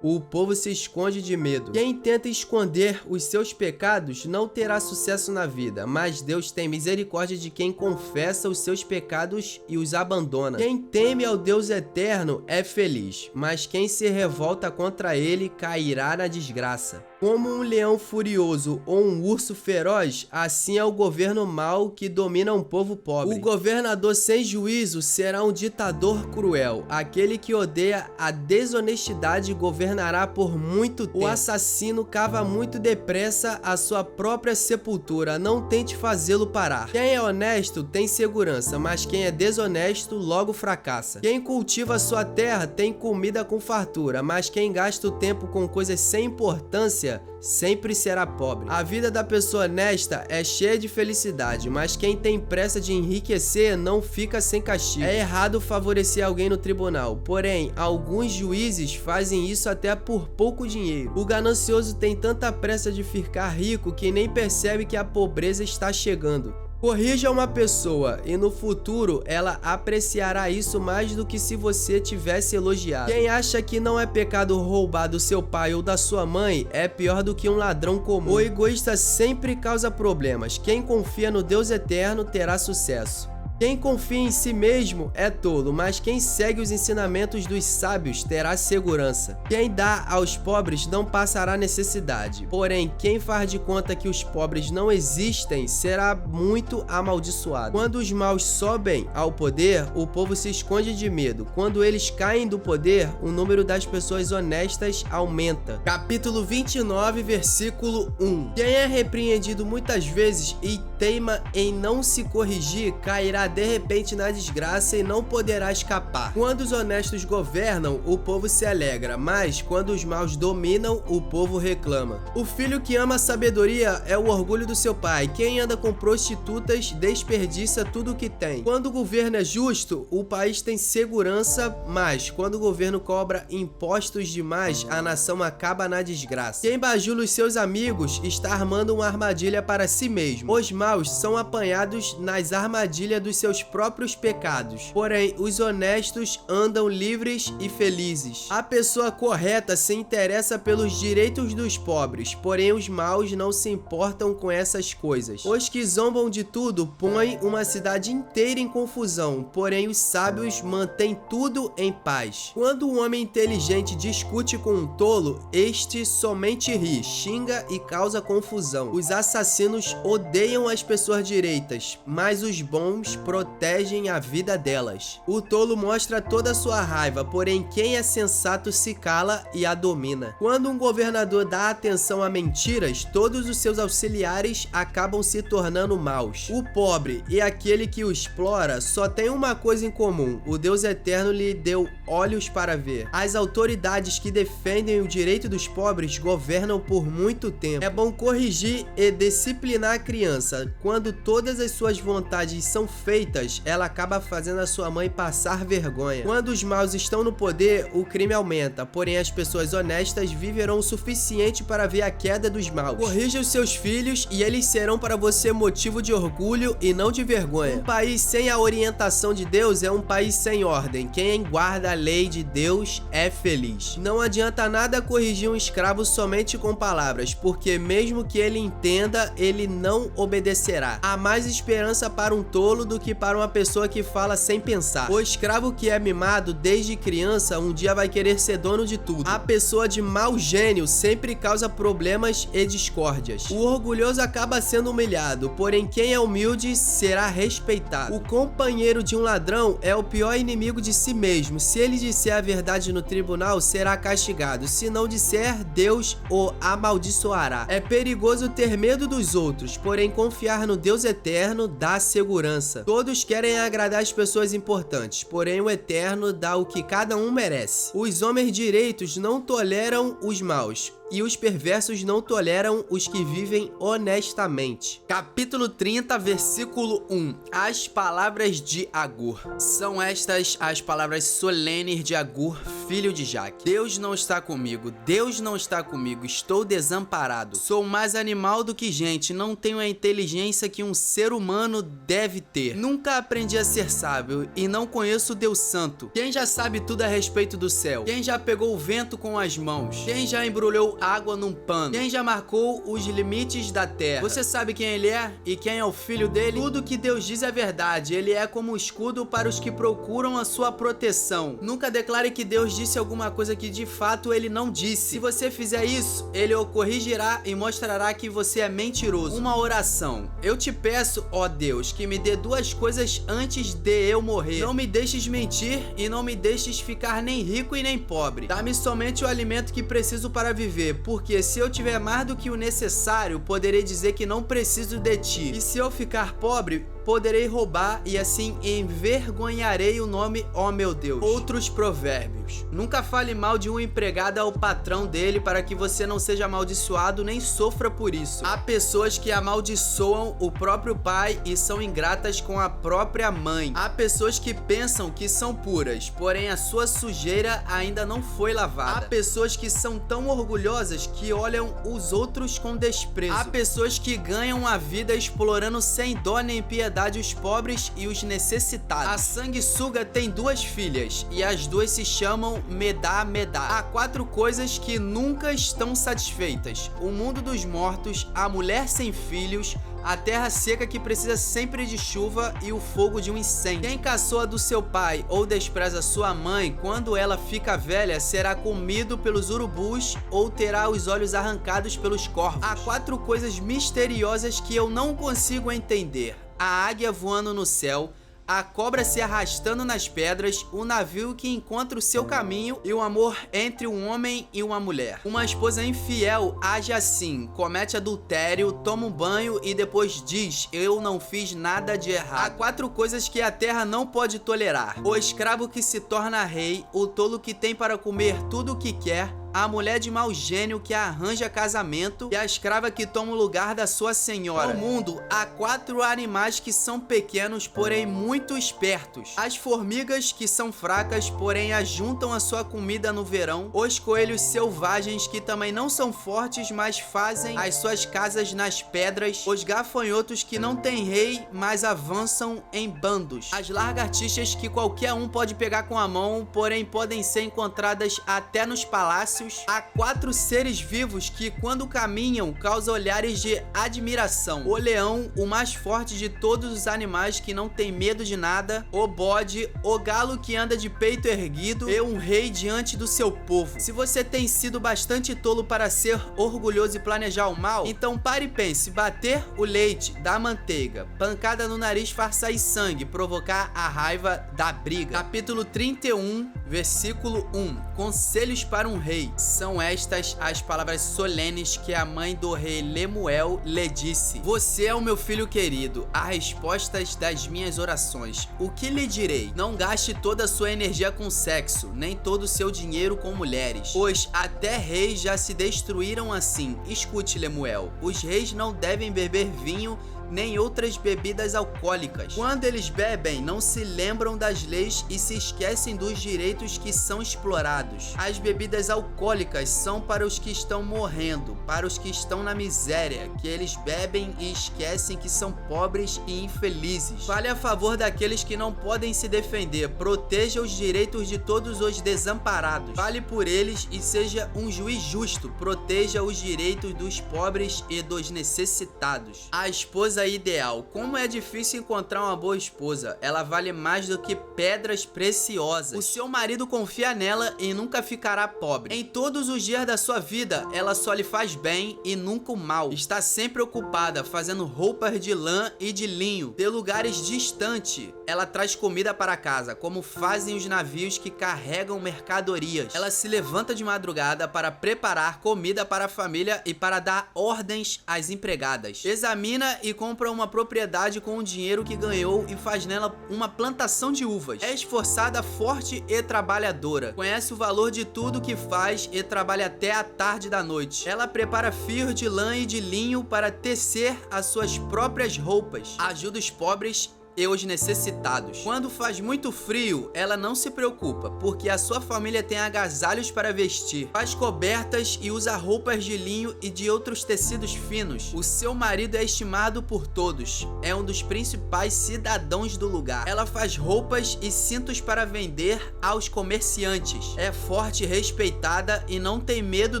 o povo se esconde de medo. Quem tenta esconder os seus pecados não terá sucesso na vida, mas Deus tem misericórdia de quem confessa os seus pecados e os abandona. Quem teme ao Deus eterno é feliz, mas quem se revolta contra ele cairá na desgraça. Como um leão furioso ou um urso feroz, assim é o governo mau que domina um povo pobre. O governador sem juízo será um ditador cruel. Aquele que odeia a desonestidade governará por muito tempo. O assassino cava muito depressa a sua própria sepultura. Não tente fazê-lo parar. Quem é honesto tem segurança, mas quem é desonesto logo fracassa. Quem cultiva sua terra tem comida com fartura, mas quem gasta o tempo com coisas sem importância sempre será pobre. A vida da pessoa honesta é cheia de felicidade, mas quem tem pressa de enriquecer não fica sem castigo. É errado favorecer alguém no tribunal, porém, alguns juízes fazem isso até por pouco dinheiro. O ganancioso tem tanta pressa de ficar rico que nem percebe que a pobreza está chegando. Corrija uma pessoa e no futuro ela apreciará isso mais do que se você tivesse elogiado. Quem acha que não é pecado roubar do seu pai ou da sua mãe é pior do que um ladrão comum. O egoísta sempre causa problemas. Quem confia no Deus eterno terá sucesso. Quem confia em si mesmo é tolo, mas quem segue os ensinamentos dos sábios terá segurança. Quem dá aos pobres não passará necessidade, porém quem faz de conta que os pobres não existem será muito amaldiçoado. Quando os maus sobem ao poder, o povo se esconde de medo. Quando eles caem do poder, o número das pessoas honestas aumenta. Capítulo 29, versículo 1. Quem é repreendido muitas vezes e teima em não se corrigir, cairá de repente na desgraça e não poderá escapar. Quando os honestos governam, o povo se alegra, mas quando os maus dominam, o povo reclama. O filho que ama a sabedoria é o orgulho do seu pai. Quem anda com prostitutas desperdiça tudo o que tem. Quando o governo é justo, o país tem segurança, mas quando o governo cobra impostos demais, a nação acaba na desgraça. Quem bajula os seus amigos está armando uma armadilha para si mesmo. Os maus são apanhados nas armadilhas dos seus próprios pecados, porém os honestos andam livres e felizes. A pessoa correta se interessa pelos direitos dos pobres, porém os maus não se importam com essas coisas. Os que zombam de tudo põem uma cidade inteira em confusão, porém os sábios mantêm tudo em paz. Quando um homem inteligente discute com um tolo, este somente ri, xinga e causa confusão. Os assassinos odeiam as pessoas direitas, mas os bons protegem a vida delas. O tolo mostra toda a sua raiva, porém quem é sensato se cala e a domina. Quando um governador dá atenção a mentiras, todos os seus auxiliares acabam se tornando maus. O pobre e aquele que o explora só têm uma coisa em comum: o Deus eterno lhe deu olhos para ver. As autoridades que defendem o direito dos pobres governam por muito tempo. É bom corrigir e disciplinar a criança. Quando todas as suas vontades são feitas, ela acaba fazendo a sua mãe passar vergonha. Quando os maus estão no poder, o crime aumenta, porém as pessoas honestas viverão o suficiente para ver a queda dos maus. Corrija os seus filhos e eles serão para você motivo de orgulho e não de vergonha. Um país sem a orientação de Deus é um país sem ordem. Quem guarda a lei de Deus é feliz. Não adianta nada corrigir um escravo somente com palavras, porque mesmo que ele entenda, ele não obedecerá. Há mais esperança para um tolo do que para uma pessoa que fala sem pensar. O escravo que é mimado desde criança um dia vai querer ser dono de tudo. A pessoa de mau gênio sempre causa problemas e discórdias. O orgulhoso acaba sendo humilhado, porém quem é humilde será respeitado. O companheiro de um ladrão é o pior inimigo de si mesmo. Se ele disser a verdade no tribunal, será castigado. Se não disser, Deus o amaldiçoará. É perigoso ter medo dos outros, porém confiar no Deus eterno dá segurança. Todos querem agradar as pessoas importantes, porém o eterno dá o que cada um merece. Os homens direitos não toleram os maus, e os perversos não toleram os que vivem honestamente. Capítulo 30, versículo 1. As palavras de Agur. São estas as palavras solenes de Agur, filho de Jaque. Deus não está comigo, Deus não está comigo, estou desamparado. Sou mais animal do que gente, não tenho a inteligência que um ser humano deve ter. Nunca aprendi a ser sábio e não conheço o Deus Santo. Quem já sabe tudo a respeito do céu? Quem já pegou o vento com as mãos? Quem já embrulhou água num pano? Quem já marcou os limites da terra? Você sabe quem ele é e quem é o filho dele? Tudo que Deus diz é verdade. Ele é como um escudo para os que procuram a sua proteção. Nunca declare que Deus disse alguma coisa que de fato ele não disse. Se você fizer isso, ele o corrigirá e mostrará que você é mentiroso. Uma oração. Eu te peço, ó Deus, que me dê duas coisas antes de eu morrer. Não me deixes mentir e não me deixes ficar nem rico e nem pobre. Dá-me somente o alimento que preciso para viver, porque se eu tiver mais do que o necessário, poderei dizer que não preciso de ti. E se eu ficar pobre, poderei roubar e assim envergonharei o nome, ó meu Deus. Outros provérbios. Nunca fale mal de um empregado ao patrão dele para que você não seja amaldiçoado nem sofra por isso. Há pessoas que amaldiçoam o próprio pai e são ingratas com a própria mãe. Há pessoas que pensam que são puras, porém a sua sujeira ainda não foi lavada. Há pessoas que são tão orgulhosas que olham os outros com desprezo. Há pessoas que ganham a vida explorando sem dó nem piedade os pobres e os necessitados. A sanguessuga tem duas filhas e as duas se chamam Medá. Há 4 coisas que nunca estão satisfeitas: o mundo dos mortos, a mulher sem filhos, a terra seca que precisa sempre de chuva e o fogo de um incêndio. Quem caçoa do seu pai ou despreza sua mãe, quando ela fica velha, será comido pelos urubus ou terá os olhos arrancados pelos corvos. Há 4 coisas misteriosas que eu não consigo entender: a águia voando no céu, a cobra se arrastando nas pedras, o navio que encontra o seu caminho e o amor entre um homem e uma mulher. Uma esposa infiel age assim, comete adultério, toma um banho e depois diz: eu não fiz nada de errado. Há 4 coisas que a terra não pode tolerar: o escravo que se torna rei, o tolo que tem para comer tudo o que quer, a mulher de mau gênio que arranja casamento e a escrava que toma o lugar da sua senhora. No mundo, há 4 animais que são pequenos, porém muito espertos: as formigas, que são fracas, porém ajuntam a sua comida no verão; os coelhos selvagens, que também não são fortes, mas fazem as suas casas nas pedras; os gafanhotos, que não têm rei, mas avançam em bandos; as lagartixas, que qualquer um pode pegar com a mão, porém podem ser encontradas até nos palácios. Há 4 seres vivos que, quando caminham, causam olhares de admiração: o leão, o mais forte de todos os animais que não tem medo de nada; o bode, o galo que anda de peito erguido e um rei diante do seu povo. Se você tem sido bastante tolo para ser orgulhoso e planejar o mal, então pare e pense: bater o leite, dar manteiga, pancada no nariz faz sair sangue, provocar a raiva da briga. Capítulo 31, versículo 1. Conselhos para um rei. São estas as palavras solenes que a mãe do rei Lemuel lhe disse: você é o meu filho querido, a resposta das minhas orações. O que lhe direi? Não gaste toda a sua energia com sexo, nem todo o seu dinheiro com mulheres, pois até reis já se destruíram assim. Escute, Lemuel, os reis não devem beber vinho nem outras bebidas alcoólicas. Quando eles bebem, não se lembram das leis e se esquecem dos direitos que são explorados. As bebidas alcoólicas são para os que estão morrendo, para os que estão na miséria, que eles bebem e esquecem que são pobres e infelizes. Fale a favor daqueles que não podem se defender, proteja os direitos de todos os desamparados. Fale por eles e seja um juiz justo, proteja os direitos dos pobres e dos necessitados. A esposa ideal. Como é difícil encontrar uma boa esposa. Ela vale mais do que pedras preciosas. O seu marido confia nela e nunca ficará pobre. Em todos os dias da sua vida, ela só lhe faz bem e nunca o mal. Está sempre ocupada, fazendo roupas de lã e de linho. De lugares distantes, ela traz comida para casa, como fazem os navios que carregam mercadorias. Ela se levanta de madrugada para preparar comida para a família e para dar ordens às empregadas. Examina e compra uma propriedade com o dinheiro que ganhou e faz nela uma plantação de uvas. É esforçada, forte e trabalhadora. Conhece o valor de tudo que faz e trabalha até a tarde da noite. Ela prepara fios de lã e de linho para tecer as suas próprias roupas. Ajuda os pobres e os necessitados. Quando faz muito frio, ela não se preocupa, porque a sua família tem agasalhos para vestir. Faz cobertas e usa roupas de linho e de outros tecidos finos. O seu marido é estimado por todos. É um dos principais cidadãos do lugar. Ela faz roupas e cintos para vender aos comerciantes. É forte e respeitada e não tem medo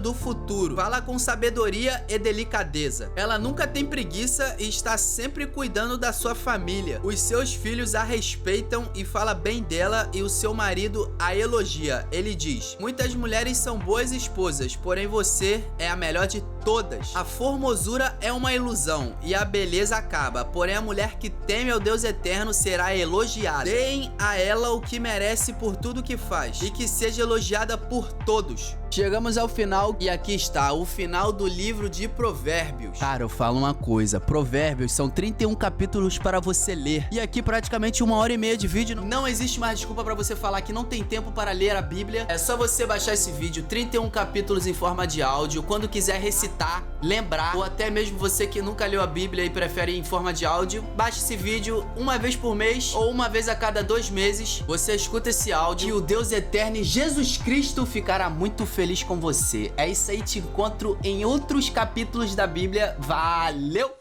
do futuro. Fala com sabedoria e delicadeza. Ela nunca tem preguiça e está sempre cuidando da sua família. Os seus filhos a respeitam e fala bem dela, e o seu marido a elogia. Ele diz: muitas mulheres são boas esposas, porém você é a melhor de todas. A formosura é uma ilusão e a beleza acaba, porém a mulher que teme ao Deus eterno será elogiada. Deem a ela o que merece por tudo que faz e que seja elogiada por todos. Chegamos ao final e aqui está o final do livro de Provérbios. Cara, eu falo uma coisa: Provérbios são 31 capítulos para você ler. E aqui praticamente 1h30 de vídeo. Não existe mais desculpa para você falar que não tem tempo para ler a Bíblia. É só você baixar esse vídeo, 31 capítulos em forma de áudio. Quando quiser recitar, lembrar, ou até mesmo você que nunca leu a Bíblia e prefere em forma de áudio, baixe esse vídeo uma vez por mês ou uma vez a cada 2 meses. Você escuta esse áudio e o Deus eterno e Jesus Cristo ficará muito feliz com você. É isso aí, te encontro em outros capítulos da Bíblia. Valeu!